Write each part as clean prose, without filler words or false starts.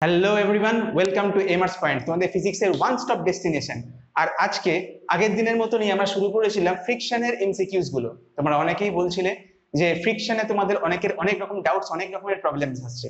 Hello everyone, welcome to এমার্স point, তোমাদের ফিজিক্সের ওয়ান স্টপ ডেস্টিনেশন। আর আজকে আগের দিনের মতনই আমরা শুরু করেছিলাম ফ্রিকশনের এমসিকিউস গুলো। তোমরা অনেকেই বলছিলে যে ফ্রিকশনে তোমাদের অনেকের অনেক রকম ডাউটস, অনেক রকমের প্রবলেমস আসছে।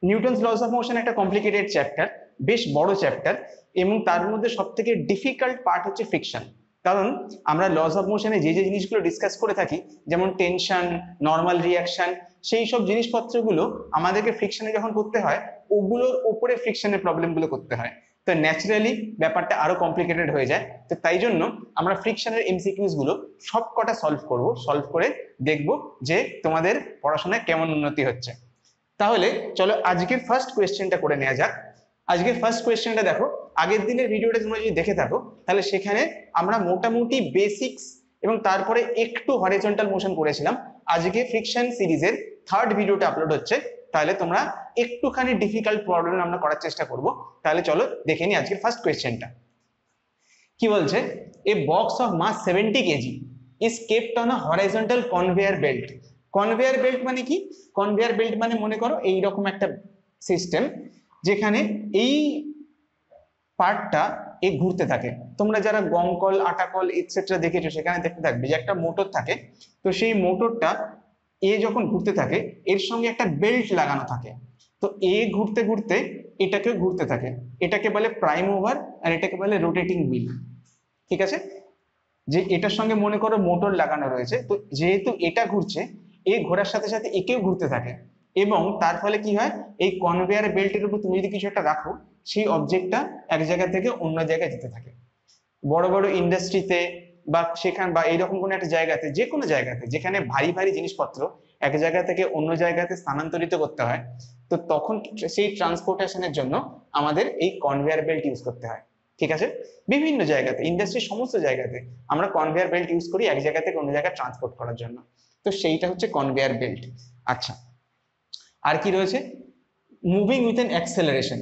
নিউটনস লস অফ মোশন একটা কমপ্লিকেটেড চ্যাপ্টার, বেশ বড় চ্যাপ্টার, এবং তার মধ্যে সব থেকে ডিফিকাল্ট পার্ট হচ্ছে ফ্রিকশন। কারণ আমরা লস অফ মোশনে যে যে জিনিসগুলো ডিসকাস করে থাকি, যেমন টেনশন, নর্মাল রিয়াকশন, সেই সব জিনিসপত্রগুলো আমাদেরকে ফ্রিকশনে যখন করতে হয়, ওগুলোর উপরে ফ্রিকশনের প্রবলেমগুলো করতে হয়। তো ন্যাচারালি ব্যাপারটা আরো কমপ্লিকেটেড হয়ে যায়। তো তাই জন্য আমরা ফ্রিকশনের এমসিকিউস গুলো সব কটা সলভ করে দেখবো যে তোমাদের পড়াশোনায় কেমন উন্নতি হচ্ছে। তাহলে চলো আজকের ফার্স্ট কোয়েশ্চেনটা করে নেওয়া যাক। আজকের ফার্স্ট কোয়েশ্চেনটা দেখো, আগের দিনের ভিডিওটা তোমরা যদি দেখে থাকো তাহলে সেখানে আমরা মোটামুটি বেসিক্স এবং তারপরে একটু হরিজন্টাল মোশন করেছিলাম। আজকে ফ্রিকশন সিরিজের থার্ড ভিডিওটা আপলোড হচ্ছে, তাহলে তোমরা একটুখানি ডিফিকাল্ট প্রবলেম আমরা করার চেষ্টা করব। তাহলে চলো দেখে নি আজকের ফার্স্ট কোয়েশ্চেনটা কি বলছে। A box of mass 70 KG is kept on a horizontal conveyor belt. Conveyor belt মানে কি? কনভেয়ার বেল্ট মানে মনে করো এইরকম একটা সিস্টেম যেখানে এই পার্টটা এ ঘুরতে থাকে। তোমরা যারা গম কল, আটা কল এটসেট্রা দেখেছো সেখানে দেখতে থাকবে যে একটা মোটর থাকে। তো সেই মোটরটা এ যখন ঘুরতে থাকে এর সঙ্গে একটা বেল্ট লাগানো থাকে। তো এ ঘুরতে ঘুরতে এটাকে ঘুরতে থাকে, এটাকে বলে প্রাইম ওভার আর এটাকে বলে রোটেটিং হুইল। ঠিক আছে, যে এটার সঙ্গে মনে করো মোটর লাগানো রয়েছে, তো যেহেতু এটা ঘুরছে, এ ঘোরার সাথে সাথে একেও ঘুরতে থাকে, এবং তার ফলে কি হয়, এই কনভেয়ার বেল্টের উপর তুমি যদি কিছু একটা রাখো, সেই অবজেক্টটা এক জায়গা থেকে অন্য জায়গায় যেতে থাকে। বড় বড় ইন্ডাস্ট্রিতে বা সেখানে বা এইরকম কোনো একটা জায়গাতে, যে কোনো জায়গাতে যেখানে ভারী ভারী জিনিসপত্র এক জায়গা থেকে অন্য জায়গাতে স্থানান্তরিত করতে হয়, তো তখন সেই ট্রান্সপোর্টেশনের জন্য আমাদের এই কনভেয়ার বেল্ট ইউজ করতে হয়। ঠিক আছে, বিভিন্ন জায়গাতে, ইন্ডাস্ট্রির সমস্ত জায়গাতে আমরা কনভেয়ার বেল্ট ইউজ করি এক জায়গা থেকে অন্য জায়গায় ট্রান্সপোর্ট করার জন্য। তো সেইটা হচ্ছে কনভেয়ার বেল্ট। আচ্ছা, আর কি রয়েছে? Moving with an acceleration.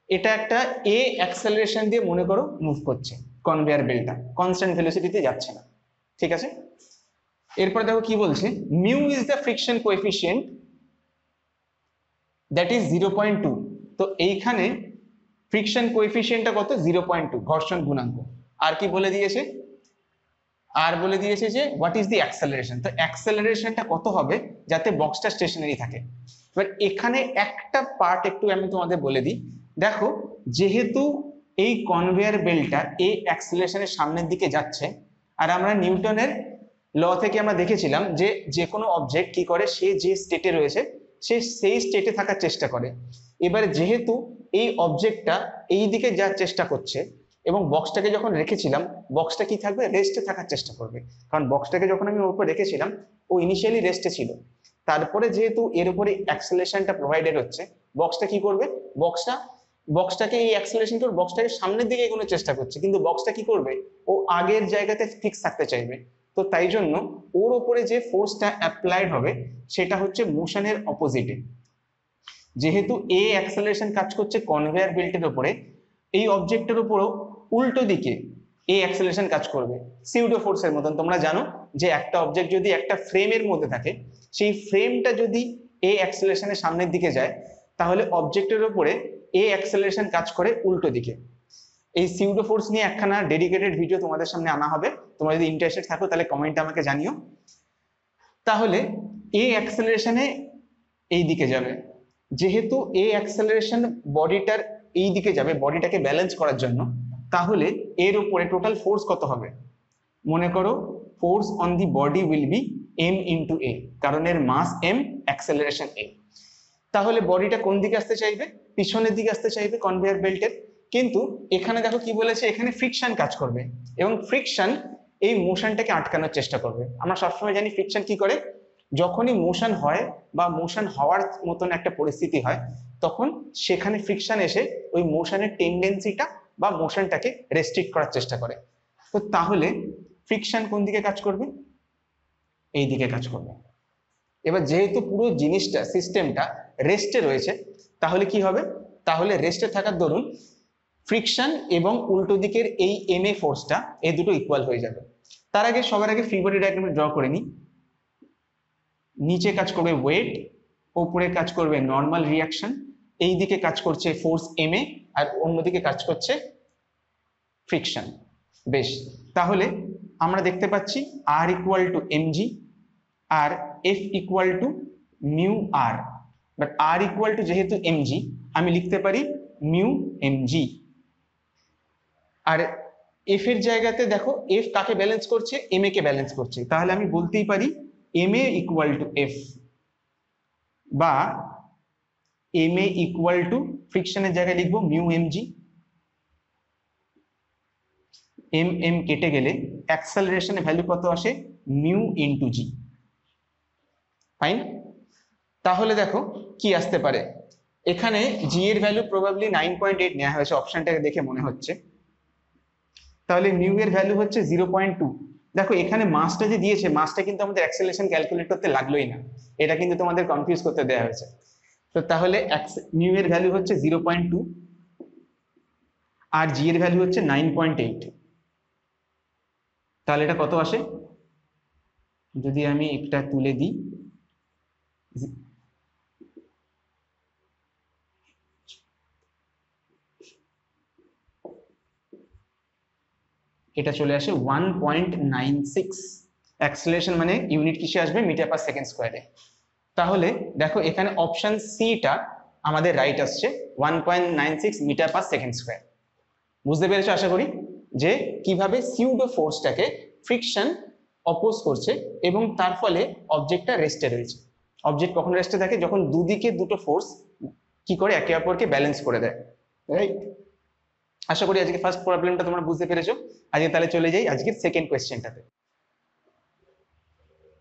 এটা একটা এ অ্যাক্সেলারেশন দিয়ে মনে করো মুভ করছে, কনভেয়ার বেল্টটা কনস্ট্যান্ট ভেলোসিটিতে যাচ্ছে না। ঠিক আছে, এরপর দেখো কি বলছে, mu is the friction coefficient that is 0.2। তো এইখানে ফ্রিকশন কোএফিসিয়েন্টটা কত? 0.2, ঘর্ষণ গুণাঙ্ক। আর কি বলে দিয়েছে? আর বলে দিয়েছে যে হোয়াট ইজ দি অ্যাক্সেলারেশন। তো অ্যাক্সেলারেশনটা কত হবে যাতে বক্সটা স্টেশনারি থাকে। এবার এখানে একটা পার্ট একটু আমি তোমাদের বলে দিই। দেখো, যেহেতু এই কনভেয়ার বেল্টটা এই অ্যাক্সেলারেশনের সামনের দিকে যাচ্ছে, আর আমরা নিউটনের ল থেকে আমরা দেখেছিলাম যে যে কোনো অবজেক্ট কি করে, সে যে স্টেটে রয়েছে সে সেই স্টেটে থাকার চেষ্টা করে। এবারে যেহেতু এই অবজেক্টটা এই দিকে যাওয়ার চেষ্টা করছে, এবং বক্সটাকে যখন রেখেছিলাম, বক্সটা কি থাকবে? রেস্টে থাকার চেষ্টা করবে। কারণ বক্সটাকে যখন আমি ওর উপর রেখেছিলাম ও ইনিশিয়ালি রেস্টে ছিল, তারপরে যেহেতু এর উপরে অ্যাক্সেলারেশনটা প্রোভাইডেড হচ্ছে, বক্সটা কি করবে? বক্সটাকে এই অ্যাক্সেলারেশন করে বক্সটাকে সামনের দিকে এগোনোর চেষ্টা করছে, কিন্তু বক্সটা কি করবে? ও আগের জায়গাতে ফিক্স থাকতে চাইবে। তো তাই জন্য ওর উপরে যে ফোর্সটা অ্যাপ্লাইড হবে সেটা হচ্ছে মোশনের অপোজিটে। যেহেতু এ অ্যাক্সেলারেশন কাজ করছে কনভেয়ার বেল্টের উপরে, এই অবজেক্টের উপরও উল্টো দিকে এই অ্যাক্সেলারেশন কাজ করবে সিউডো ফোর্সের মতন। তোমরা জানো যে একটা অবজেক্ট যদি একটা ফ্রেমের মধ্যে থাকে, সেই ফ্রেমটা যদি এই অ্যাক্সেলারেশনের সামনের দিকে যায়, তাহলে অবজেক্টের উপরে এই অ্যাক্সেলারেশন কাজ করে উল্টো দিকে। এই সিউডো ফোর্স নিয়ে একখানা ডেডিকেটেড ভিডিও তোমাদের সামনে আনা হবে, তোমরা যদি ইন্টারেস্টেড থাকো তাহলে কমেন্টে আমাকে জানিও। তাহলে এই অ্যাক্সেলারেশনে এই দিকে যাবে, যেহেতু এই অ্যাক্সেলারেশন বডিটার এই দিকে যাবে বডিটাকে ব্যালেন্স করার জন্য, তাহলে এর উপরে টোটাল ফোর্স কত হবে? মনে করো force on the body will be m into a, কারণ এর মাস m, অ্যাক্সেলারেশন a। তাহলে বডিটা কোন দিকে আসতে চাইবে? পিছনের দিকে আসতে চাইবে কনভেয়ার বেল্টের। কিন্তু এখানে দেখো কি বলেছে, এখানে ফ্রিকশন কাজ করবে, এবং ফ্রিকশন এই মোশনটাকে আটকানোর চেষ্টা করবে। আমরা সবসময় জানি ফ্রিকশন কি করে, যখনই মোশন হয় বা মোশন হওয়ার মতন একটা পরিস্থিতি হয়, তখন সেখানে ফ্রিকশন এসে ওই মোশনের টেন্ডেন্সিটা বা মোশনটাকে রেস্ট্রিক্ট করার চেষ্টা করে। তো তাহলে ফ্রিকশন কোন দিকে কাজ করবে? এই দিকে কাজ করবে। এবার যেহেতু পুরো জিনিসটা, সিস্টেমটা রেস্টে রয়েছে, তাহলে কি হবে? তাহলে রেস্টে থাকার দরুন ফ্রিকশন এবং উল্টো দিকের এই এম এ ফোর্সটা, এই দুটো ইকুয়াল হয়ে যাবে। তার আগে সবার আগে ফ্রি বডি ডায়াগ্রাম ড্র করে নিই। নিচে কাজ করবে ওয়েট, উপরে কাজ করবে নর্মাল রিয়াকশন, এই দিকে কাজ করছে ফোর্স এম এ, আর অন্যদিকে কাজ করছে ফ্রিকশন। বেশ, তাহলে আমরা দেখতে পাচ্ছি আর ইকুয়াল টু এমজি আর F equal two mu R, but R equal to যেহেতু এমজি আমি লিখতে পারি মিউ এমজি, আর এফ এর জায়গাতে দেখো এফ কাকে ব্যালেন্স করছে, এম এ কে ব্যালেন্স করছে, তাহলে আমি বলতেই পারি m A equal to F, বা এম এ ইকুয়াল টু ফ্রিকশনের জায়গায় লিখবো মিউ এমজি, এম এম কেটে গেলে অ্যাক্সেলারেশনের ভ্যালু কত আসে, মিউ ইনটু জি। ফাইন, তাহলে দেখো কি আসতে পারে, এখানে জি এর ভ্যালু প্রবাবলি 9.8 নেওয়া হয়েছে, অপশনটাকে দেখে মনে হচ্ছে, তাহলে মিউ এর ভ্যালু হচ্ছে 0.2। দেখো এখানে মাসটা যে দিয়েছে, মাসটা কিন্তু আমাদের অ্যাক্সেলারেশন ক্যালকুলেট করতে লাগলোই না, এটা কিন্তু তোমাদের কনফিউজ করতে দেওয়া হয়েছে। তো তাহলে মিউ এর ভ্যালু হচ্ছে 0.2 আর জি এর ভ্যালু হচ্ছে 9.8, তাহলে এটা কত আসে, যদি আমি একটা তুলে দিই, এটা চলে আসে 1.96। অ্যাক্সেলারেশন মানে ইউনিট কিসে আসবে, মিটার পার সেকেন্ড স্কোয়ারে। তাহলে দেখো এখানে অপশন সিটা আমাদের রাইট আসছে, 1.96 মিটার পার সেকেন্ড স্কোয়ার। বুঝতে পেরেছো আশা করি, যে কিভাবে সিউডো ফোর্সটাকে ফ্রিকশন অপোজ করছে এবং তার ফলে অবজেক্টটা রেস্টে রয়েছে। অবজেক্ট কখন রেস্টে থাকে, যখন দুদিকে দুটো ফোর্স কি করে একে অপরকে ব্যালেন্স করে দেয়, রাইট। আশা করি আজকে ফার্স্ট প্রবলেমটা তোমরা বুঝতে পেরেছো। আজকে তাহলে চলে যাই আজকের সেকেন্ড কোয়েশ্চেনটাতে।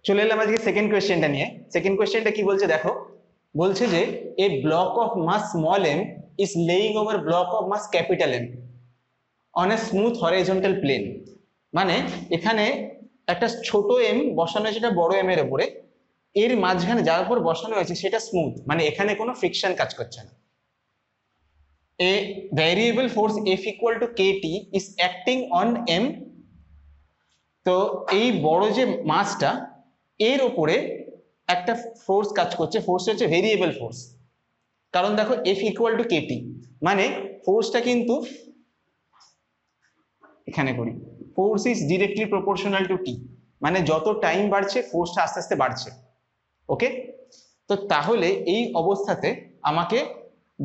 চলে এলাম আজকে সেকেন্ড কোয়েশ্চেনটা নিয়ে। সেকেন্ড কোয়েশ্চেনটা কি বলছে দেখো, বলছে যে a block of mass small M is laying over block of mass capital M on a smooth horizontal plane. মানে এখানে একটা ছোট এম বসানো হয়েছে এটা বড় এম এর উপরে, এর মাঝখানে যার উপর বসানো হয়েছে সেটা স্মুথ, মানে এখানে কোনো ফ্রিকশন কাজ করছে না। A variable force F equal to KT is acting on M. তো এই বড় যে মাসটা এর উপরে একটা ফোর্স কাজ করছে, ফোর্স হচ্ছে ভেরিয়েবল ফোর্স, কারণ দেখো F equal to KT মানে ফোর্সটা কিন্তু এখানে করি, force is directly proportional to T, মানে যত টাইম বাড়ছে ফোর্সটা আস্তে আস্তে বাড়ছে। ওকে, তো তাহলে এই অবস্থাতে আমাকে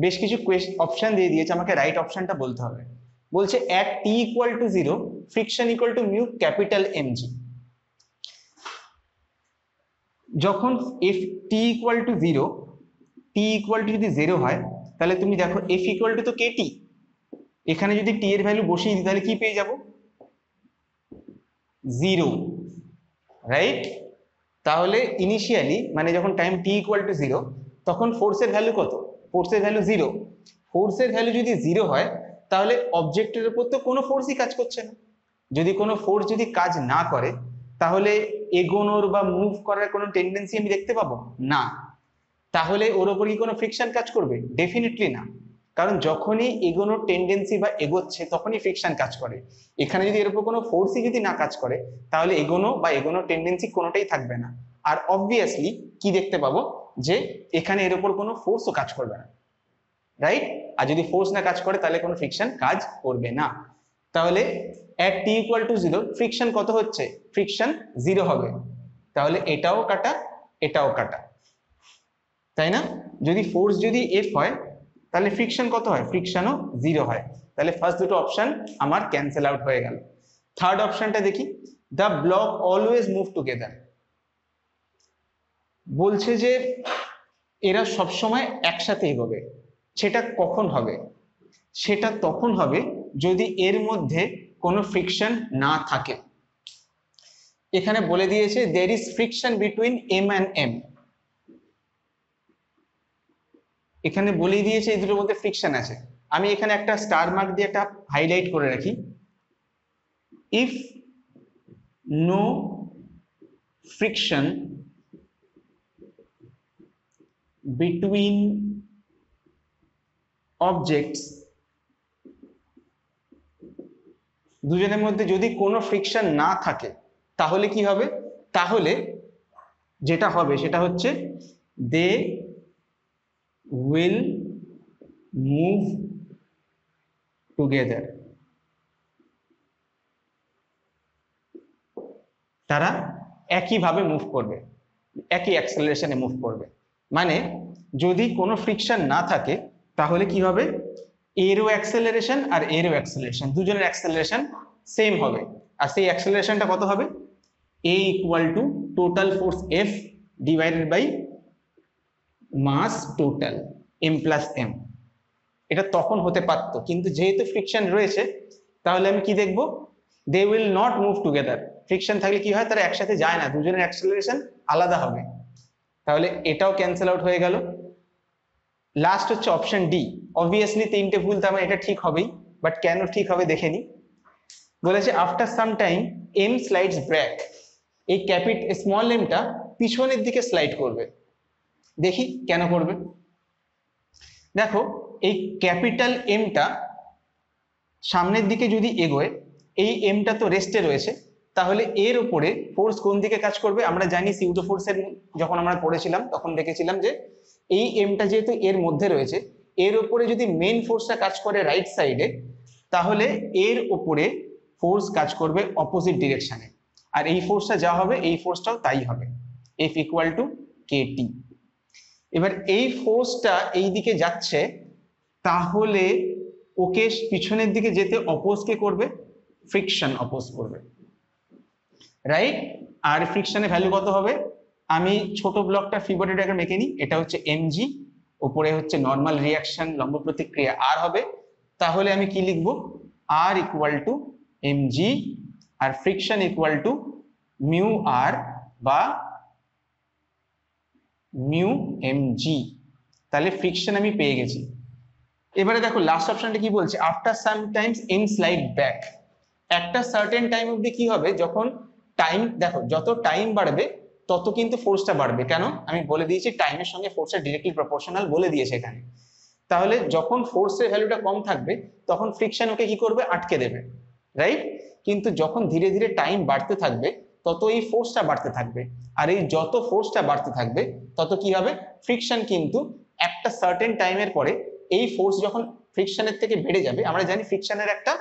বেশ কিছু অপশন দিয়ে দিয়েছে, আমাকে রাইট অপশনটা বলতে হবে। বলছে at t equal to 0 friction equal to mu capital mg। যখন f t equal to 0, t equal to যদি 0 হয় তাহলে তুমি দেখো f equal to তো kt, এখানে যদি t এর ভ্যালু বসিয়ে দিই তাহলে কি পেয়ে যাব, 0, রাইট। তাহলে ইনিশিয়ালি মানে যখন টাইম t equal to 0 তখন ফোর্সের ভ্যালু কত, ফোর্সের ভ্যালু 0। ফোর্সের ভ্যালু যদি 0 হয় তাহলে অবজেক্টের উপর তো কোনো ফোর্সই কাজ করছে না। যদি কোনো ফোর্স যদি কাজ না করে তাহলে এগোনোর বা মুভ করার কোনো টেন্ডেন্সি আমি দেখতে পাবো না। তাহলে ওর উপর কি কোনো ফ্রিকশন কাজ করবে, ডেফিনেটলি না, কারণ যখনই এগোনোর টেন্ডেন্সি বা এগোচ্ছে তখনই ফ্রিকশন কাজ করে। এখানে যদি এর উপর কোনো ফোর্সই যদি না কাজ করে তাহলে এগোনো বা এগোনোর টেন্ডেন্সি কোনোটাই থাকবে না। আর অবভিয়াসলি কি দেখতে পাবো, যে এখানে এর উপর কোনো ফোর্সও কাজ করবে না, রাইট। আর যদি ফোর্স না কাজ করে তাহলে কোনো ফ্রিকশন কাজ করবে না। তাহলে at t equal to 0 friction কত হচ্ছে, ফ্রিকশন 0 হবে, তাহলে এটাও কাটা এটাও কাটা, তাই না। যদি ফোর্স যদি f হয় তাহলে ফ্রিকশন কত হয়, ফ্রিকশনও 0 হয়, তাহলে ফার্স্ট দুটো অপশন আমার ক্যান্সেল আউট হয়ে গেল। থার্ড অপশনটা দেখি, the block always move together. বলছে যে এরা সবসময় একসাথে এগোবে, সেটা কখন হবে, সেটা তখন হবে যদি এর মধ্যে কোনো ফ্রিকশন না থাকে। এখানে বলে দিয়েছে there is friction between m and m, এখানে বলে দিয়েছে এই দুটোর মধ্যে ফ্রিকশন আছে। আমি এখানে একটা স্টার মার্ক দিয়ে একটা হাইলাইট করে রাখি, if no friction between objects, দুজনের মধ্যে যদি কোনো ফ্রিকশন না থাকে তাহলে কি হবে, তাহলে যেটা হবে সেটা হচ্ছে they will মুভ টুগেদার, তারা একইভাবে মুভ করবে, একই অ্যাক্সেলারেশনে মুভ করবে। মানে যদি কোনো ফ্রিকশন না থাকে তাহলে কি হবে, এরও অ্যাক্সেলারেশন আর এরও অ্যাক্সেলারেশন, দুজনের অ্যাক্সেলারেশন সেম হবে। আর সেই অ্যাক্সেলারেশনটা কত হবে, a equal to total force F divided by mass total m plus m। এটা তখন হতে পারত, কিন্তু যেহেতু ফ্রিকশন রয়েছে তাহলে আমি কি দেখব, they will not move together. Friction থাকলে কি হয়, তারা একসাথে যায় না, দুজনের অ্যাক্সেলারেশন আলাদা হবে। তাহলে এটাও ক্যান্সেল আউট হয়ে গেল। লাস্ট হচ্ছে অপশন ডি। অবভিয়াসলি তিনটে ভুল, তার মানে এটা ঠিক হবেই, বাট কেন ঠিক হবে দেখে নি। বলেছে after some time M slides back, এই স্মল এমটা পিছনের দিকে স্লাইড করবে। দেখি কেন করবে। দেখো এই ক্যাপিটাল এমটা সামনের দিকে যদি এগোয়, এই এমটা তো রেস্টে রয়েছে, তাহলে এর উপরে ফোর্স কোন দিকে কাজ করবে, আমরা জানি সিউডো ফোর্সের যখন আমরা পড়েছিলাম তখন দেখেছিলাম যে এই এমটা যেহেতু এর মধ্যে রয়েছে, এর উপরে যদি মেইন ফোর্সটা কাজ করে রাইট সাইডে, তাহলে এর উপরে ফোর্স কাজ করবে অপোজিট ডিরেকশনে। আর এই ফোর্সটা যা হবে এই ফোর্সটাও তাই হবে, F ইকুয়াল টু KT। এবার এই ফোর্সটা এই দিকে যাচ্ছে, তাহলে ওকে পিছনের দিকে যেতে অপোজ কে করবে, ফ্রিকশন অপোজ করবে, রাইট। আর ফ্রিকশনের ভ্যালু কত হবে, আমি ছোট ব্লকটা ফিবোনাচি ডায়াগ্রাম এঁকে নিই। এটা হচ্ছে mg, উপরে হচ্ছে নর্মাল রিয়াকশন লম্ব প্রতিক্রিয়া r হবে। তাহলে আমি কি লিখবো, r ইকুয়াল টু mg, আর friction equal two mu r বা মিউ mg। তাহলে ফ্রিকশন আমি পেয়ে গেছি। এবারে দেখো লাস্ট অপশনটা কি বলছে, after some times m slide back. একটা সার্টেন টাইম অবধি কি হবে, যখন টাইম, দেখো যত টাইম বাড়বে তত কিন্তু ফোর্সটা বাড়বে। কেন, আমি বলে দিয়েছি টাইমের সঙ্গে ফোর্সটা ডিরেক্টলি প্রপোর্শনাল বলে দিয়েছে এখানে। তাহলে যখন ফোর্সের ভ্যালুটা কম থাকবে তখন ফ্রিকশন ওকে কি করবে, আটকে দেবে, রাইট। কিন্তু যখন ধীরে ধীরে টাইম বাড়তে থাকবে তত এই ফোর্সটা বাড়তে থাকবে, আর এই যত ফোর্সটা বাড়তে থাকবে তত কি হবে, ফ্রিকশন কিন্তু একটা সার্টেন টাইমের পরে এই ফোর্স যখন ফ্রিকশনের থেকে বেড়ে যাবে, আমরা জানি ফ্রিকশনের একটা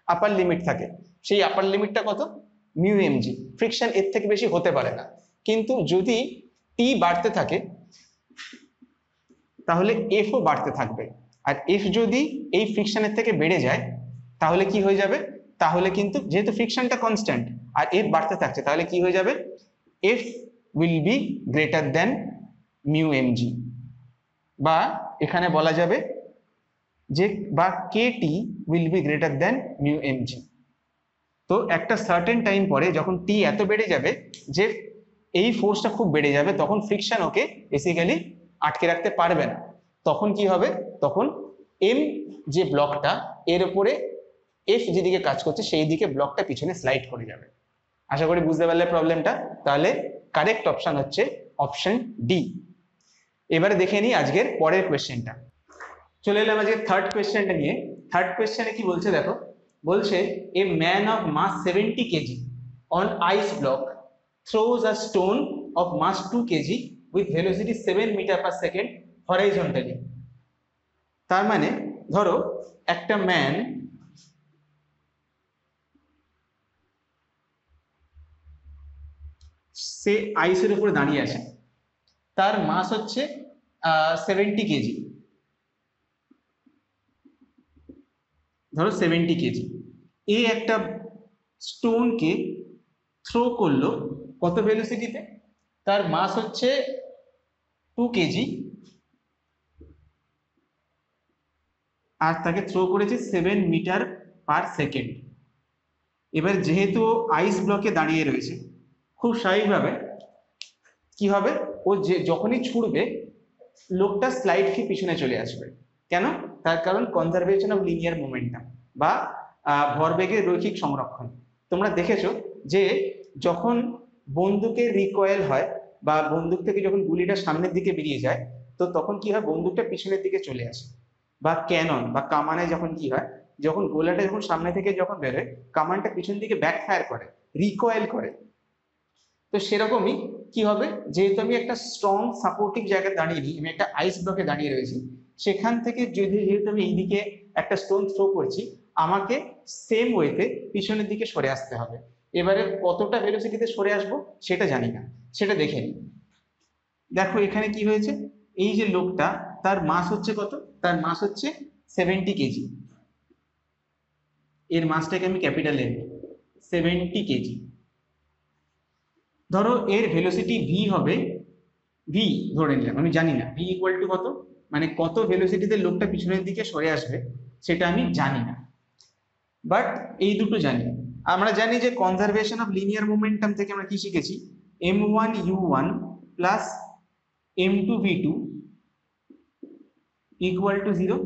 আপার লিমিট থাকে, সেই আপার লিমিটটা কত, মিউ এমজি। ফ্রিকশন এর থেকে বেশি হতে পারে না। কিন্তু যদি টি বাড়তে থাকে তাহলে এফ ও বাড়তে থাকবে, আর এফ যদি এই ফ্রিকশনের থেকে বেড়ে যায় তাহলে কি হয়ে যাবে, তাহলে কিন্তু যেহেতু ফ্রিকশনটা কনস্ট্যান্ট আর এফ বাড়তে থাকছে, তাহলে কি হয়ে যাবে, F will be greater than mu mg, বা এখানে বলা যাবে যে বা KT will be greater than mu mg. তো একটা সার্টেন টাইম পরে যখন টি এত বেড়ে যাবে যে এই ফোর্সটা খুব বেড়ে যাবে, তখন ফ্রিকশন ওকে বেসিক্যালি আটকে রাখতে পারবে না। তখন কি হবে, তখন এম যে ব্লকটা এর উপরে এফ যেদিকে কাজ করছে সেই দিকে ব্লকটা পিছনে স্লাইড করে যাবে। আশা করি বুঝতে পারলে প্রবলেমটা। তাহলে কারেক্ট অপশন হচ্ছে অপশন ডি। এবারে দেখে নিই আজকের পরের কোয়েশ্চেনটা। চলে এলাম আজকে থার্ড কোয়েশ্চেনটা নিয়ে। থার্ড কোয়েশ্চেনে কি বলছে দেখো, বলছে a man of mass 70 kg on ice block throws a stone of mass 2 kg with velocity 7 meter per second horizontally। তার মানে ধরো একটা ম্যান সে আইসের উপরে দাঁড়িয়ে আছে, তার মাস হচ্ছে 70 কেজি, ধরো 70 কেজি। এই একটা স্টোনকে থ্রো করলো কত ভেলোসিটিতে, তার মাস হচ্ছে 2 কেজি, আর তাকে থ্রো করেছে 7 মিটার পার সেকেন্ড। এবার যেহেতু আইস ব্লকে দাঁড়িয়ে রয়েছে, খুব স্বাভাবিকভাবে কি হবে, ও যে যখনই ছুড়বে লোকটা স্লাইড খেয়ে পিছনে চলে আসবে। কেন, তার কারণ কনজারভেশন অফ লিনিয়ার মোমেন্টাম বা ভরবেগের রৈখিক সংরক্ষণ। তোমরা দেখেছো যে যখন বন্দুকের রিকয়েল হয় বা বন্দুক থেকে যখন গুলিটা সামনের দিকে বেরিয়ে যায়, তো তখন কি হয়, বন্দুকটা পিছনের দিকে চলে আসে। বা ক্যানন বা কামানে যখন কি হয়, যখন গোলাটা যখন সামনে থেকে যখন বেরোয়, কামানটা পিছন দিকে ব্যাকফায়ার করে, রিকয়েল করে। তো সেরকমই কি হবে, যেহেতু আমি একটা স্ট্রং সাপোর্টিভ জায়গায় দাঁড়িয়ে নেই, আমি একটা আইস ব্লকে দাঁড়িয়ে রয়েছি, সেখান থেকে যেহেতু আমি এইদিকে একটা স্টোন থ্রো করছি, আমাকে সেম ওয়েতে পিছনের দিকে সরে আসতে হবে। এবারে কতটা ভেলোসিটিতে সরে আসবো সেটা জানি না, সেটা দেখে নিই। দেখো এখানে কি হয়েছে, এই যে লোকটা, তার মাস হচ্ছে কত, তার মাস হচ্ছে 70 কেজি। এর মাসটাকে আমি ক্যাপিটাল এ, 70 কেজি। ধরো এর ভেলোসিটি ভি হবে, ভি ধরে নিলাম, আমি জানি না ভি ইকুয়াল টু কত, মানে কত ভেলোসিটিতে লোকটা পিছনের দিকে সরে আসবে সেটা আমি জানি না, বাট এই দুটো জানি। আমরা জানি যে কনজারভেশন অফ লিনিয়ার মোমেন্টাম থেকে আমরা কি শিখেছি, m1u1 plus m2v2 equal to 0,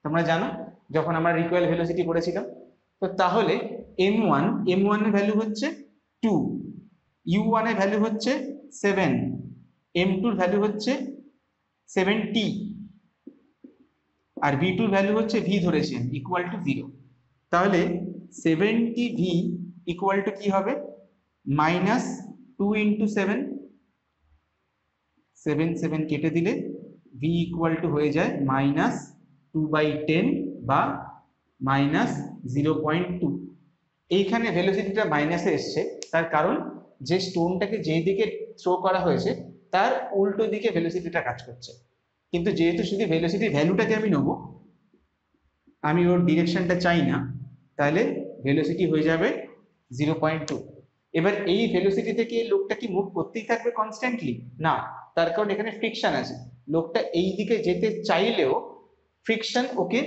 তোমরা জানো যখন আমরা রিকয়েল ভেলোসিটি পড়েছিলাম। তো তাহলে m1 এর ভ্যালু হচ্ছে 2, u1 এর ভ্যালু হচ্ছে 7, m2 এর ভ্যালু হচ্ছে 70, আর v2 এর ভ্যালু হচ্ছে v ধরেছেন ইকুয়াল টু 0। তাহলে 70v ইকুয়াল টু কি হবে, মাইনাস 2 ইন্টু 7, 7 কেটে দিলে v ইকুয়াল টু হয়ে যায় মাইনাস 2/10 বা মাইনাস 0.2। এইখানে ভেলোসিটিটা মাইনাসে এসছে, তার কারণ যে স্টোনটাকে যেই দিকে থ্রো করা হয়েছে তার উল্টো দিকে ভেলোসিটিটা কাজ করছে। কিন্তু যেহেতু শুধু ভেলোসিটির ভ্যালুটাকে আমি নেবো, আমি ওর ডিরেকশনটা চাই না, তাহলে ভেলোসিটি হয়ে যাবে 0.2। এবার এই ভেলোসিটি থেকে লোকটা কি মুভ করতেই থাকবে কনস্ট্যান্টলি? না, তার কারণ এখানে ফ্রিকশন আছে। লোকটা এই দিকে যেতে চাইলেও ফ্রিকশন ওকে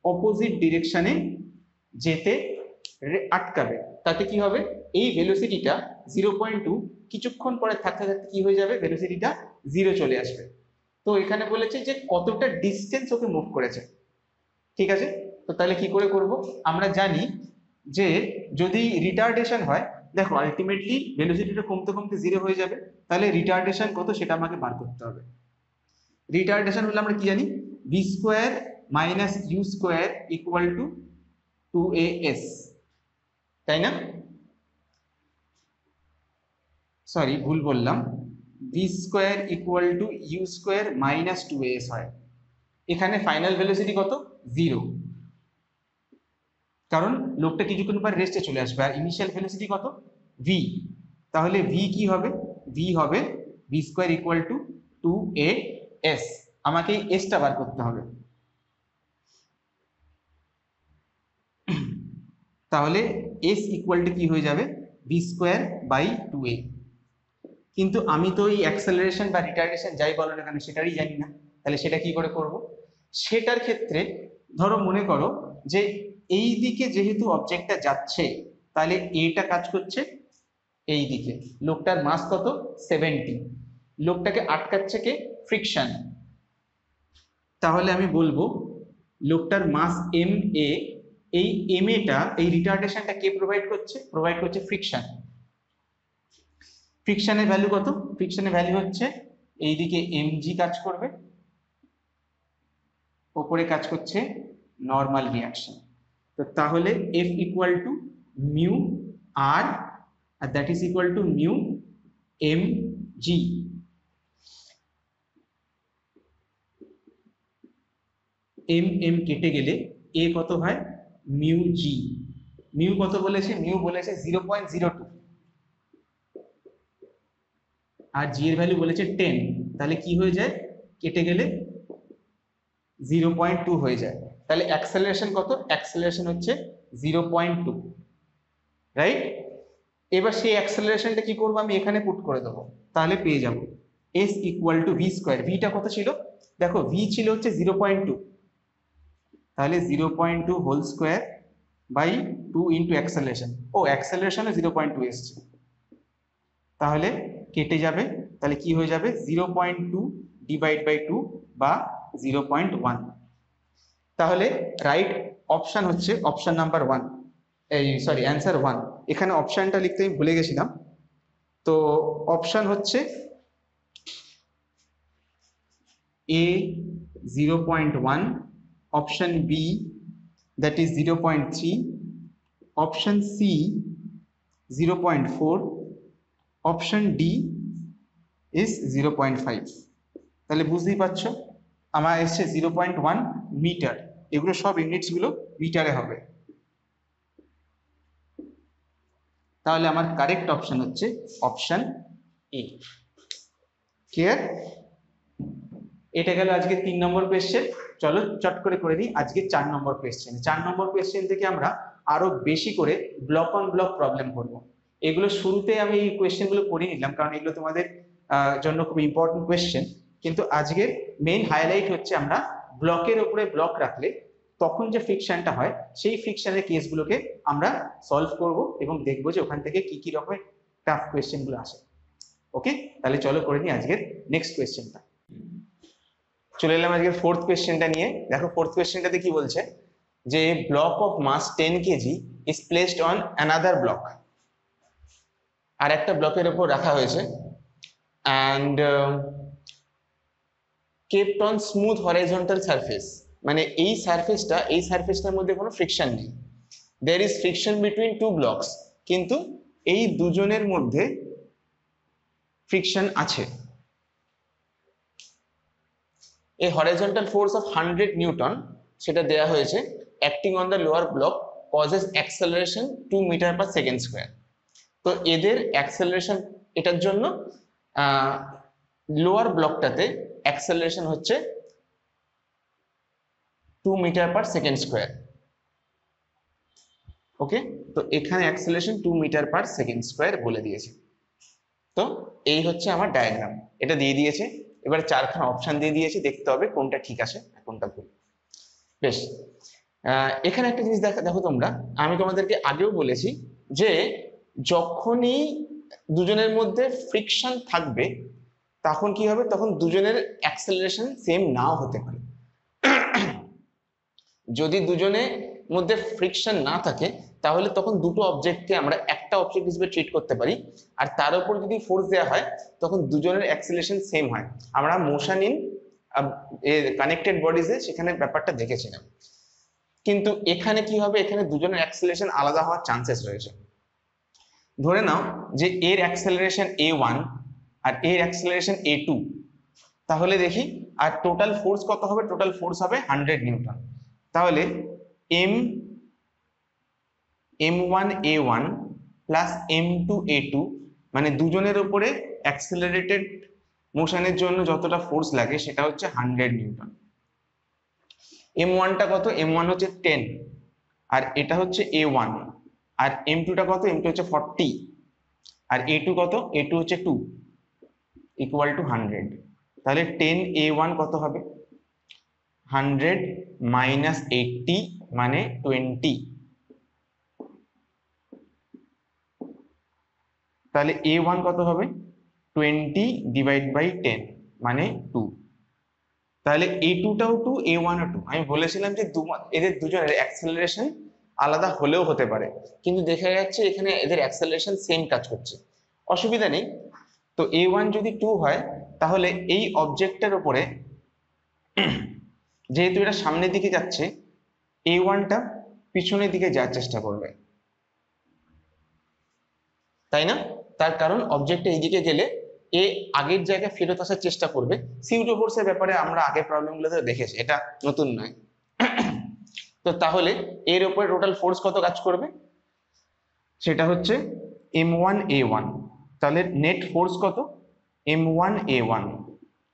অপোজিট ডিরেকশনে যেতে আটকাবে। তাতে কি হবে, এই ভেলোসিটিটা 0.2 কিছুক্ষণ পরে থাকতে থাকতে কি হয়ে যাবে, ভেলোসিটিটা 0 চলে আসবে। তো এখানে বলেছে যে কতটা ডিস্টেন্স ওকে মুভ করেছে। ঠিক আছে, তো তাহলে কি করে করব, আমরা জানি যে যদি রিটার্ডেশন হয়, দেখো আলটিমেটলি ভেলোসিটিটা কমতে কমতে 0 হয়ে যাবে, তাহলে রিটার্ডেশন কত সেটা আমাকে বার করতে হবে। রিটার্ডেশন হলে আমরা কি জানি, v square minus u square equal to 2as, তাই না? সরি ভুল বললাম, v square equal to u square minus 2as হয়। এখানে ফাইনাল ভেলোসিটি কত, 0, কারণ লোকটা কিছুক্ষণ পর রেস্টে চলে আসবে। আর ইনিশিয়াল ভেলোসিটি কত, ভি। তাহলে ভি কি হবে, ভি হবে V square equal to 2as। আমাকে এসটা বার করতে হবে। তাহলে এস ইকুয়াল টু কি হয়ে যাবে, ভি স্কোয়ার বাই 2a। কিন্তু আমি তো এই অ্যাক্সেলারেশন বা রিটার্ডেশন যাই বলো না কেন সেটারই জানি না, তাহলে সেটা কি করে করব? সেটার ক্ষেত্রে ধরো মনে করো যে এই দিকে যেহেতু অবজেক্টটা যাচ্ছে, তাহলে এটা কাজ করছে এই দিকে, লোকটার মাস কত, 70, লোকটাকে আটকাচ্ছে কে, ফ্রিকশন। তাহলে আমি বলবো লোকটার মাস এম এ, এই এম এটা, এই রিটার্ডেশনটা কে প্রোভাইড করছে, প্রোভাইড করছে ফ্রিকশন। ফ্রিকশনের ভ্যালু কত, ফ্রিকশনের ভ্যালু হচ্ছে এইদিকে mg কাজ করবে, ওপরে কাজ করছে নর্মাল রিয়াকশন। তো তাহলে F equal to mu R, আর that is equal two mu mg। m কেটে গেলে a কত হয়, মিউ g। মিউ কত বলেছে, মিউ বলেছে 0.02, আর জি এর ভ্যালু বলেছে 10। তাহলে কি হয়ে যায়, কেটে গেলে 0.2 হয়ে যায়। তাহলে অ্যাক্সেলারেশন কত, অ্যাক্সেলারেশন হচ্ছে 0.2, রাইট? এবার সেই অ্যাক্সেলারেশনটা কি করবো, আমি এখানে পুট করে দেবো, তাহলে পেয়ে যাবো s equal to V square. ভিটা কত ছিল, দেখো ভি ছিল হচ্ছে 0.2, তাহলে 0.2 whole square by 2 into acceleration. ও অ্যাক্সেলারেশনে 0.2 এসছে, তাহলে কেটে যাবে, তাহলে কি হয়ে যাবে 0.2 ডিভাইড বাই 2 বা 0.1। তাহলে রাইট অপশন হচ্ছে অপশন নাম্বার 1, এই সরি অ্যান্সার 1। এখানে অপশনটা লিখতে আমি ভুলে গেছিলাম, তো অপশন হচ্ছে A 0.1, option B that is 0.3, option C 0.4, option D is 0.5। তাহলে বুঝতেই পারছো আমার এসছে 0.1 মিটার। এগুলো সব ইউনিটস গুলো মিটারে হবে। তাহলে আমার কারেক্ট অপশন হচ্ছে অপশন এ। ক্লিয়ার? এটা গেল আজকে 3 নম্বর কোয়েশ্চেন। চলো চট করে দিই আজকে 4 নম্বর কোয়েশ্চেন। 4 নম্বর কোয়েশ্চেন থেকে আমরা আরো বেশি করে ব্লক অন ব্লক প্রবলেম করব। এগুলো শুরুতে আমি এই কোয়েশ্চেন গুলো করে নিলাম কারণ এগুলো তোমাদের জন্য খুব ইম্পর্টেন্ট কোয়েশ্চেন, কিন্তু আজকের মেইন হাইলাইট হচ্ছে আমরা ব্লকের উপরে ব্লক রাখলে তখন যে ফ্রিকশনটা হয় সেই ফ্রিকশনের কেসগুলোকে আমরা সলভ করব এবং দেখবো যে ওখান থেকে কি কি রকমের টাফ কোয়েশ্চেন গুলো আসে। ওকে, তাহলে চলো করে নিই আজকের নেক্সট কোয়েশ্চেনটা। চলে এলাম আজকের ফোর্থ কোয়েশ্চেনটা নিয়ে। দেখো ফোর্থ কোয়েশ্চেনটাতে কি বলছে যে block of mass 10 KG is placed on another block. আর একটা ব্লকের উপর রাখা হয়েছে and kept on smooth horizontal surface, মানে এই সারফেসটার মধ্যে কোনো ফ্রিকশন নেই। there is friction between two blocks, কিন্তু এই দুজনের মধ্যে ফ্রিকশন আছে। a horizontal force of 100 Newton সেটা দেয়া হয়েছে acting on the lower block causes acceleration 2 metre per second square. তো এদের অ্যাক্সেলারেশন, এটার জন্য লোয়ার ব্লকটাতে অ্যাক্সেলারেশন হচ্ছে 2 metre per second square. Okay, তো এখানে acceleration 2 metre per second square বলে দিয়েছে। তো এই হচ্ছে আমার ডায়াগ্রাম, এটা দিয়ে দিয়েছে। এবার চারখানা অপশন দিয়ে দিয়েছে, দেখতে হবে কোনটা ঠিক আছে আর কোনটা ভুল। বেশ, এখানে একটা জিনিস দেখো তোমরা, আমি তোমাদেরকে আগেও বলেছি যে যখনই দুজনের মধ্যে ফ্রিকশন থাকবে তখন কি হবে, তখন দুজনের অ্যাক্সেলারেশন সেম নাও হতে পারে। যদি দুজনের মধ্যে ফ্রিকশন না থাকে তাহলে তখন দুটো অবজেক্টকে আমরা একটা অবজেক্ট হিসেবে ট্রিট করতে পারি, আর তার উপর যদি ফোর্স দেওয়া হয় তখন দুজনের অ্যাক্সেলারেশন সেম হয়। আমরা মোশন ইন কানেক্টেড বডিজে সেখানে ব্যাপারটা দেখেছিলাম, কিন্তু এখানে কি হবে, এখানে দুজনের অ্যাক্সেলারেশন আলাদা হওয়ার চান্সেস রয়েছে। ধরে নাও যে এর অ্যাক্সেলারেশন a1 আর এর অ্যাক্সেলারেশন a2, তাহলে দেখি আর টোটাল ফোর্স কত হবে, টোটাল ফোর্স হবে 100 নিউটন। তাহলে m1a1 প্লাস m2a2, মানে দুজনের উপরে অ্যাক্সেলারেটেড মোশনের জন্য যতটা ফোর্স লাগে সেটা হচ্ছে 100 নিউটন। m1টা কত, m1 হচ্ছে 10 আর এটা হচ্ছে a1, আর m2টা কত, m2 হচ্ছে 40 আর a2 কত, a2 হচ্ছে 2 ইকুয়াল টু 100। তাহলে 10a1 কত হবে, 100 মাইনাস 80 মানে 20। তাহলে a1 কত হবে, 20 ডিভাইড বাই 10 মানে 2। তাহলে a2টাও 2, a1ও 2। আমি বলেছিলাম যে এদের দুজনের অ্যাক্সেলারেশন আলাদা হলেও হতে পারে, কিন্তু দেখা যাচ্ছে এখানে এদের অ্যাক্সেলারেশন সেম কাজ করছে, অসুবিধা নেই। তো a1 যদি 2 হয় তাহলে এই অবজেক্টের উপরে যেহেতু এটা সামনের দিকে যাচ্ছে, a1টা পিছনের দিকে যাওয়ার চেষ্টা করবে, তাই না? তার কারণ অবজেক্টটা এইদিকে গেলে এ আগের জায়গায় ফেরত আসার চেষ্টা করবে। সিউডো ফোর্সের ব্যাপারে আমরা আগের প্রবলেমগুলোতে দেখেছি, এটা নতুন নয়। তো তাহলে এর উপরে টোটাল ফোর্স কত কাজ করবে, সেটা হচ্ছে m1a1। তাহলে নেট ফোর্স কত, m1a1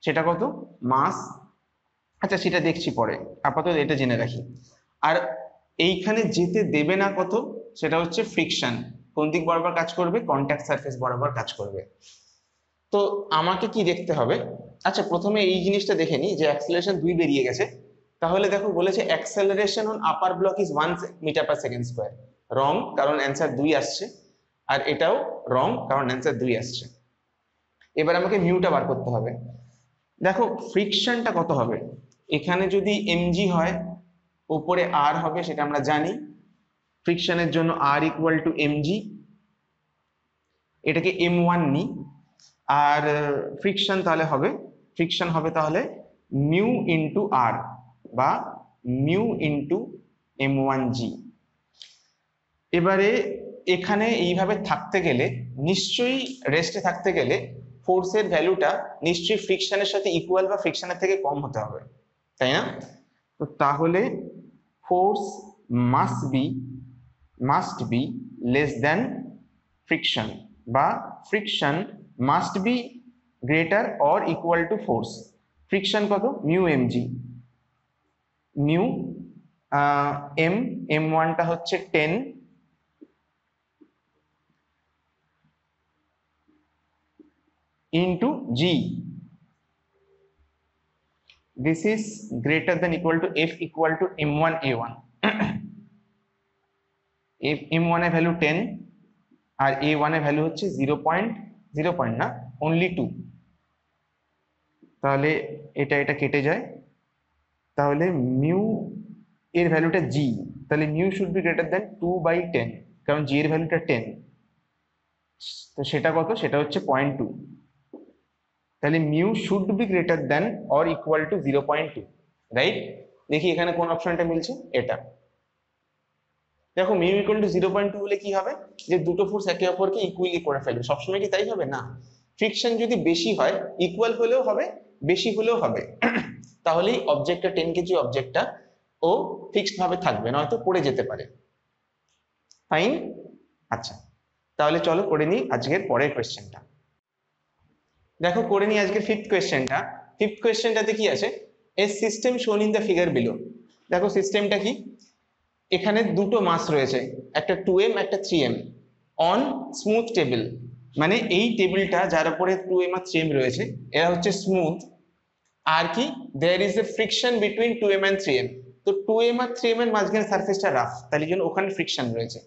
সেটা কত, মাস, আচ্ছা সেটা দেখছি পরে, আপাতত এটা জেনে রাখি। আর এইখানে যেতে দেবে না কত, সেটা হচ্ছে ফ্রিকশন। কোন দিক বরাবর কাজ করবে, কন্ট্যাক্ট সারফেস বরাবর কাজ করবে। তো আমাকে কি দেখতে হবে, আচ্ছা প্রথমে এই জিনিসটা দেখে নি যে অ্যাক্সেলারেশন 2 বেরিয়ে গেছে। তাহলে দেখো বলেছে acceleration on upper block is 1 metre per second square. Wrong, কারণ অ্যান্সার 2 আসছে, আর এটাও রং কারণ অ্যান্সার 2 আসছে। এবার আমাকে মিউটা বার করতে হবে। দেখো ফ্রিকশনটা কত হবে, এখানে যদি mg হয় উপরে r হবে, সেটা আমরা জানি। ফ্রিকশনের জন্য r ইকুয়াল টু mg, এটাকে m1 নি, আর ফ্রিকশন তাহলে হবে, ফ্রিকশন হবে তাহলে মিউ ইন্টু r বা মিউ ইন্টু m1g। এবারে এখানে এইভাবে থাকতে গেলে নিশ্চয়ই রেস্টে থাকতে গেলে ফোর্সের ভ্যালুটা নিশ্চয়ই ফ্রিকশনের সাথে ইকুয়াল বা ফ্রিকশনের থেকে কম হতে হবে। তাই না? তো তাহলে force must be less than friction, বা friction must be greater or equal to force. Friction কত? Mu M G, mu M ওয়ানটা হচ্ছে 10 into g. This is greater than equal to f equal to m1 a1. if m1 এর value 10 আর a1 এর value হচ্ছে 0.0 না, only 2, তাহলে এটা কেটে যায়, তাহলে মিউ এর ভ্যালুটা g, তাহলে মিউ শুড বি গ্রেটার দেন 2/10, কারণ g এর ভ্যালুটা 10, তো সেটা কত? সেটা হচ্ছে 0.2, তাহলে mu should be greater than or equal two 0.2, right? দেখি এখানে কোন অপশনটা মিলছে, এটা দেখো। মিউ ইকুয়াল টু 0.2 হলে কি হবে, যে দুটো ফোর্স একে অপরকে ইকুয়ালি করে ফেলবে। সবসময় কি তাই হবে? না, ফ্রিকশন যদি বেশি হয়, ইকুয়াল হলেও হবে, বেশি হলেও হবে, তাহলেই অবজেক্টটা 10 কেজি অবজেক্টটা ও ফিক্সড ভাবে থাকবে, নয়তো পড়ে যেতে পারে। ফাইন। আচ্ছা, তাহলে চলো করে নিই আজকের পরের কোয়েশ্চেনটা। দেখো করে নিই আজকের ফিফথ কোয়েশ্চেনটা। ফিফথ কোয়েশ্চেনটাতে কি আছে? এ সিস্টেম শোন ইন দ্য ফিগার বিলো। দেখো সিস্টেমটা কি, এখানে দুটো মাস রয়েছে, একটা 2m একটা 3m অন স্মুথ টেবিল, মানে এই টেবিলটা যার উপরে 2m আর 3m রয়েছে এরা হচ্ছে স্মুথ। আর কি, there is a friction between 2m and 3m, তো 2m আর 3m এর মাঝখানে সারফেসটা রাফ, তাই জন্য ওখানে ফ্রিকশন রয়েছে।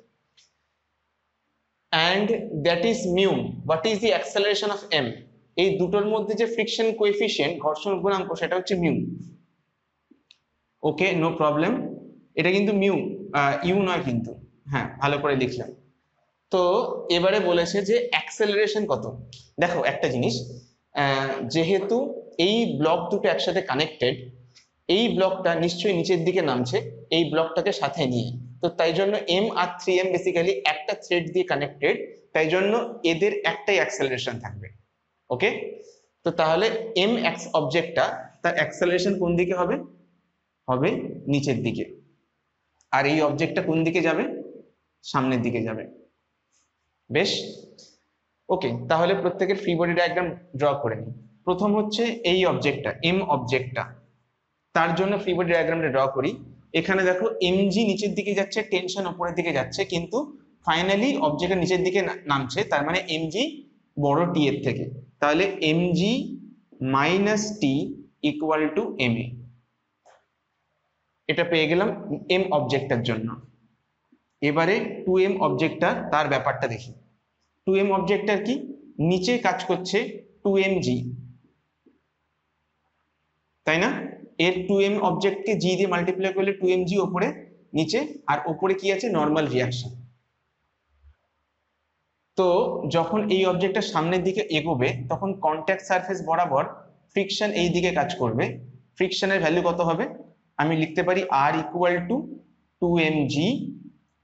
and that is mu, what is the acceleration of m, এই দুটোর মধ্যে যে ফ্রিকশন কোএফিসিয়েন্ট, ঘর্ষণ গুণাঙ্ক, সেটা হচ্ছে মিউ। ওকে, নো প্রবলেম, এটা কিন্তু মিউ, ইউ নয় কিন্তু, হ্যাঁ ভালো করে লিখলাম। তো এবারে বলেছে যে অ্যাক্সেলারেশন কত। দেখো একটা জিনিস, যেহেতু এই ব্লক দুটো একসাথে কানেক্টেড, এই ব্লকটা নিশ্চয়ই নিচের দিকে নামছে এই ব্লকটাকে সাথে নিয়ে, তো তাই জন্য m আর 3m বেসিক্যালি একটা থ্রেড দিয়ে কানেক্টেড, তাই জন্য এদের একটাই অ্যাক্সেলারেশন থাকবে। ওকে, তো তাহলে m অবজেক্টটা তার অ্যাক্সেলারেশন কোন দিকে হবে? হবে নিচের দিকে। আর এই অবজেক্টটা কোন দিকে যাবে? সামনের দিকে যাবে। বেশ, ওকে, তাহলে প্রত্যেকের ফ্রি বডি ডায়াগ্রাম ড্র করে নিই। প্রথম হচ্ছে এই অবজেক্টটা, m অবজেক্টটা, তার জন্য ফ্রি বডি ডায়াগ্রামটা ড্র করি। এখানে দেখো mg নিচের দিকে যাচ্ছে, টেনশন উপরের দিকে যাচ্ছে, কিন্তু ফাইনালি অবজেক্টটা নিচের দিকে নামছে, তার মানে mg বড় t এর থেকে, তাহলে mg minus t equal to ma, এটা পেয়ে গেলাম m অবজেক্টের জন্য। এবারে 2m অবজেক্টটা, তার ব্যাপারটা দেখি। 2m অবজেক্টটার কি, নিচে কাজ করছে 2mg, তাই না? এর 2m অবজেক্টকে g দিয়ে মাল্টিপ্লাই করলে 2mg উপরে নিচে, আর উপরে কি আছে? Normal reaction. তো যখন এই অবজেক্টটা সামনের দিকে এগোবে তখন কন্ট্যাক্ট সারফেস বরাবর ফ্রিকশন এই দিকে কাজ করবে। ফ্রিকশনের ভ্যালু কত হবে? আমি লিখতে পারি r ইকুয়াল টু 2mg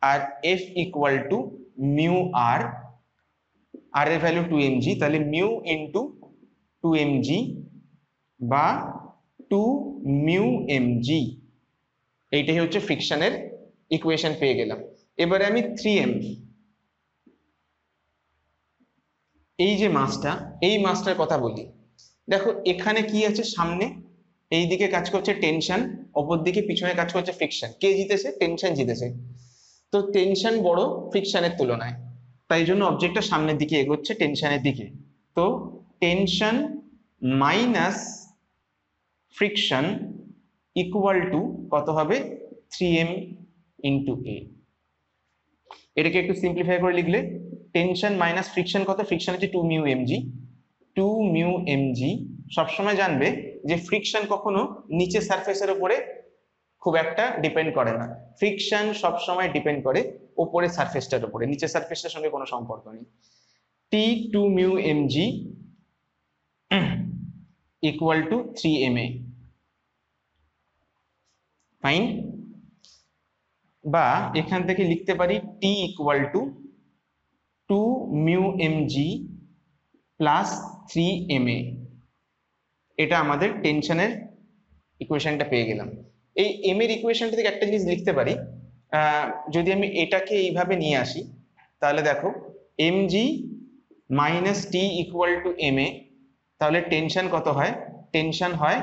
আর f equal to mu r, r এর ভ্যালু 2mg, তাহলে মিউ ইন্টু 2mg বা 2 মিউ mg, এইটাই হচ্ছে ফ্রিকশনের ইকুয়েশন পেয়ে গেলাম। এবারে আমি 3m, এই যে মাসটা, এই মাসটার কথা বলি। দেখো এখানে কি আছে, সামনে এই দিকে কাজ করছে টেনশন, অপর দিকে পিছনে কাজ করছে ফ্রিকশন। কে জিতেছে? টেনশন জিতেছে। তো টেনশন বড় ফ্রিকশনের তুলনায়, তাই জন্য অবজেক্টটা সামনের দিকে এগোচ্ছে টেনশনের দিকে। তো tension minus friction equal two কত হবে? 3m into a। এটাকে একটু সিম্পলিফাই করে লিখলে টেনশন মাইনাস ফ্রিকশন কত? ফ্রিকশন হচ্ছে 2 মিউ mg। 2 মিউ mg, সবসময় জানবে যে ফ্রিকশন কখনো নিচে সারফেসের উপরে খুব একটা ডিপেন্ড করে না, ফ্রিকশন সবসময় ডিপেন্ড করে উপরে সারফেসটার উপরে, নিচে সারফেসটার সঙ্গে কোনো সম্পর্ক নেই। t 2 mu mg equal to 3ma। Fine. বা এখান থেকে লিখতে পারি t equal to 2 mu mg plus 3ma, এটা আমাদের টেনশনের ইকুয়েশনটা পেয়ে গেলাম। এই এম এর ইকুয়েশনটা থেকে একটা জিনিস লিখতে পারি, যদি আমি এটাকে এইভাবে নিয়ে আসি তাহলে দেখো M G minus T equal to M A, তাহলে টেনশন কত হয়, টেনশন হয়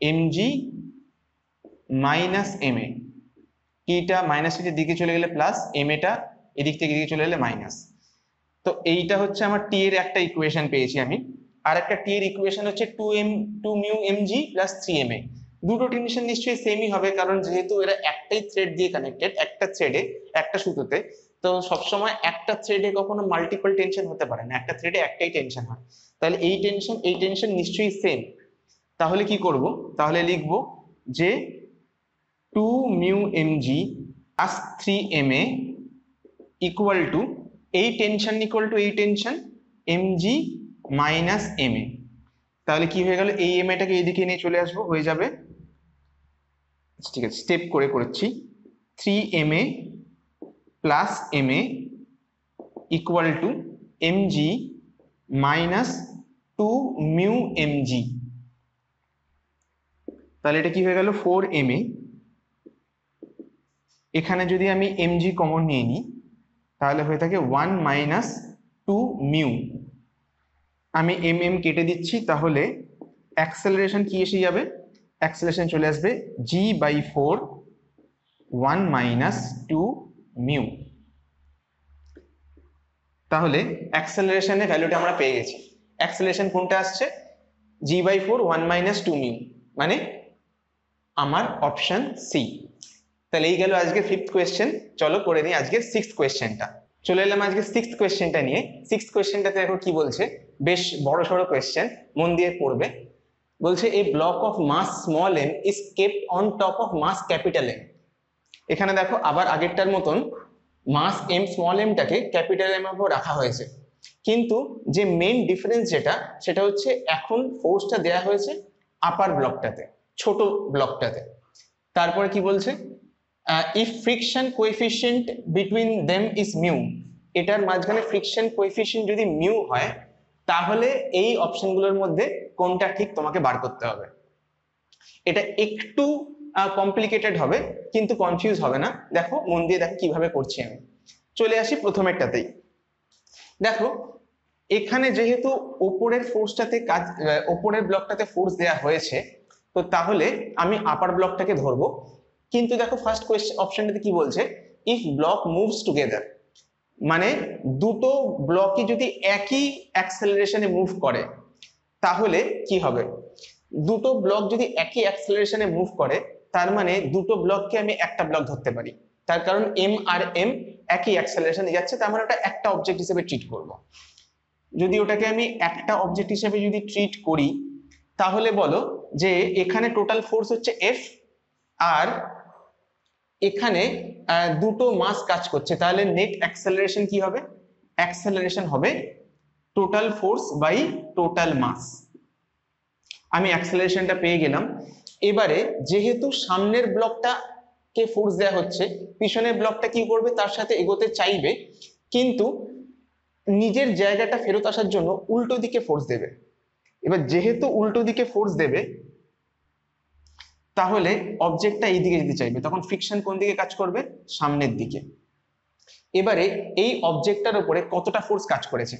M G minus M A, টিটা মাইনাস টির দিকে চলে গেলে প্লাস, এম এটা এদিক থেকে এদিকে চলে গেলে মাইনাস। তো এইটা হচ্ছে আমার টি এর একটা ইকুয়েশন পেয়েছি আমি। আর একটা টি এর ইকুয়েশন হচ্ছে 2 mu M G plus 3 M A. দুটো টেনশন নিশ্চয়ই সেমই হবে, কারণ যেহেতু এরা একটাই থ্রেড দিয়ে কানেক্টেড, একটা থ্রেডে একটা সুতোতে, তো সবসময় একটা থ্রেডে কখনো মাল্টিপল টেনশন হতে পারে না, একটা থ্রেডে একটাই টেনশন হয়। তাহলে এই টেনশন নিশ্চয়ই সেম। তাহলে কি করব, তাহলে লিখব যে 2 mu M G plus 3 M A equal to এই tension M G minus M A. তাহলে কি হয়ে গেল, এই এম এটাকে এইদিকে নিয়ে চলে আসবো, হয়ে যাবে, ঠিক আছে স্টেপ করে করছি, 3 M A plus M A equal to M G minus 2 mu M G. তাহলে এটা কি হয়ে গেল 4 এম এ। এখানে যদি আমি এম জি কমন নিয়ে নিই তাহলে হয়ে থাকে 1 মাইনাস 2 মিউ। আমি এম এম কেটে দিচ্ছি, তাহলে অ্যাক্সেলারেশন কি এসে যাবে, অ্যাক্সেলারেশন চলে আসবে জি বাই 4 1 মাইনাস 2 মিউ। তাহলে অ্যাক্সেলারেশনের ভ্যালুটা আমরা পেয়ে গেছি। অ্যাক্সেলারেশন কোনটা আসছে, জি বাই 4 1 মাইনাস 2 মিউ, মানে আমার অপশন সি। তাহলে এই গেল আজকে ফিফথ কোয়েশ্চেন। চলো করে নিই আজকে সিক্সথ কোয়েশ্চেনটা। চলে এলাম আজকে সিক্সথ কোয়েশ্চেনটা নিয়ে। সিক্সথ কোয়েশ্চেনটাতে দেখো কি বলছে, বেশ বড় সড়ো কোয়েশ্চেন, মন দিয়ে পড়বে। বলছে a block of mass small M is kept on top of mass capital M. এখানে দেখো আবার আগেরটার মতন মাস এম স্মল এমটাকে ক্যাপিটাল এম এর উপর রাখা হয়েছে, কিন্তু যে মেইন ডিফারেন্স যেটা, সেটা হচ্ছে এখন ফোর্সটা দেয়া হয়েছে আপার ব্লকটাতে, ছোট ব্লকটাতে। তারপরে কি বলছে, if friction coefficient between them is mu, এটার মাঝখানে ফ্রিকশন কোএফিসিয়েন্ট যদি মিউ হয় তাহলে এই অপশনগুলোর মধ্যে কোনটা ঠিক তোমাকে বার করতে হবে। এটা একটু কমপ্লিকেটেড হবে কিন্তু কনফিউজ হবে না, দেখো মন দিয়ে দেখো কিভাবে করছি আমি। চলে আসি প্রথমেরটাতেই। দেখো এখানে যেহেতু ওপরের ফোর্সটাতে কাজ, ওপরের ব্লকটাতে ফোর্স দেয়া হয়েছে, তো তাহলে আমি আপার ব্লকটাকে ধরবো। কিন্তু দেখো ফার্স্ট কোয়েশ্চেন অপশনটাতে কি বলছে, ইফ ব্লক মুভস টুগেদার, মানে দুটো ব্লকই যদি একই অ্যাক্সেলারেশনে মুভ করে তাহলে কি হবে। দুটো ব্লক যদি একই অ্যাক্সেলারেশনে মুভ করে তার মানে দুটো ব্লককে আমি একটা ব্লক ধরতে পারি, তার কারণ এম আর এম একই অ্যাক্সেলারেশনে যাচ্ছে, তার মানে ওটা একটা অবজেক্ট হিসেবে ট্রিট করব। যদি ওটাকে আমি একটা অবজেক্ট হিসেবে যদি ট্রিট করি তাহলে বলো যে এখানে টোটাল ফোর্স হচ্ছে এফ, আর এখানে দুটো মাস কাজ করছে, তাহলে নেট অ্যাক্সেলারেশন কি হবে, অ্যাক্সেলারেশন হবে total force by total mass. আমি অ্যাক্সেলারেশনটা পেয়ে গেলাম। এবারে যেহেতু সামনের ব্লকটা কে ফোর্স দেওয়া হচ্ছে, পিছনের ব্লকটা কি করবে, তার সাথে এগোতে চাইবে, কিন্তু নিজের জায়গাটা ফেরত আসার জন্য উল্টো দিকে ফোর্স দেবে। এবার যেহেতু উল্টো দিকে ফোর্স দেবে তাহলে অবজেক্টটা এই দিকে যেতে চাইবে, তখন ফ্রিকশন কোন দিকে কাজ করবে, সামনের দিকে। এবারে এই অবজেক্টটার উপরে কতটা ফোর্স কাজ করেছে,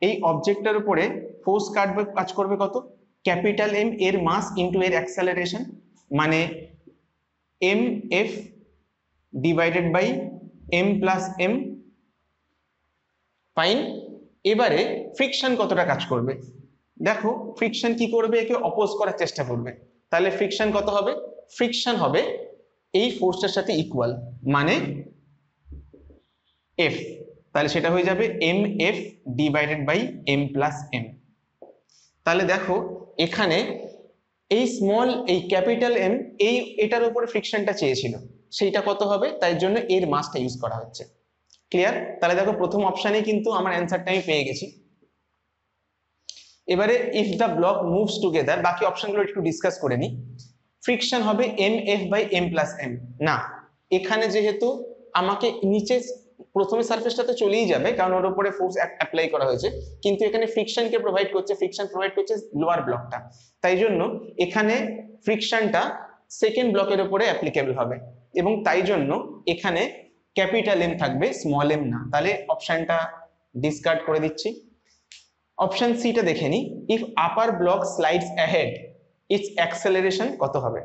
এই অবজেক্টটার উপরে ফোর্স কাজ করবে কত, ক্যাপিটাল এম এর মাস ইনটু এর অ্যাক্সেলারেশন, মানে M F divided by M plus M. Fine. এবারে ফ্রিকশন কতটা কাজ করবে, দেখো ফ্রিকশন কি করবে, একে অপোজ করার চেষ্টা করবে। তাহলে ফ্রিকশন কত হবে, ফ্রিকশন হবে এই ফোর্সটার সাথে ইকুয়াল, মানে এফ। তাহলে সেটা হয়ে যাবে M F divided by M plus M. তাহলে দেখো এখানে এই স্মল এই ক্যাপিটাল এম এই এটার উপরে ফ্রিকশনটা চেয়েছিল, সেইটা কত হবে, তাই জন্য এর মাসটা ইউজ করা হচ্ছে। ক্লিয়ার। তাহলে দেখো প্রথম অপশনে কিন্তু আমার অ্যান্সারটা আমি পেয়ে গেছি। এবারে if the block moves together, বাকি অপশনগুলো একটু ডিসকাস করে নিই। ফ্রিকশন হবে M F by M plus M. না, এখানে যেহেতু আমাকে নিচে প্রথমে সারফেসটাতে চলেই যাবে কারণ ওর উপরে ফোর্স অ্যাপ্লাই করা হয়েছে, কিন্তু এখানে ফ্রিকশনকে প্রোভাইড করছে, ফ্রিকশন প্রোভাইড করছে লোয়ার ব্লকটা, তাই জন্য এখানে ফ্রিকশনটা সেকেন্ড ব্লকের উপরে অ্যাপ্লিকেবল হবে, এবং তাই জন্য এখানে ক্যাপিটাল এম থাকবে, স্মল এম না। তাহলে অপশনটা ডিসকার্ড করে দিচ্ছি। অপশন সিটা দেখে নি, if upper block slides ahead it's acceleration কত হবে।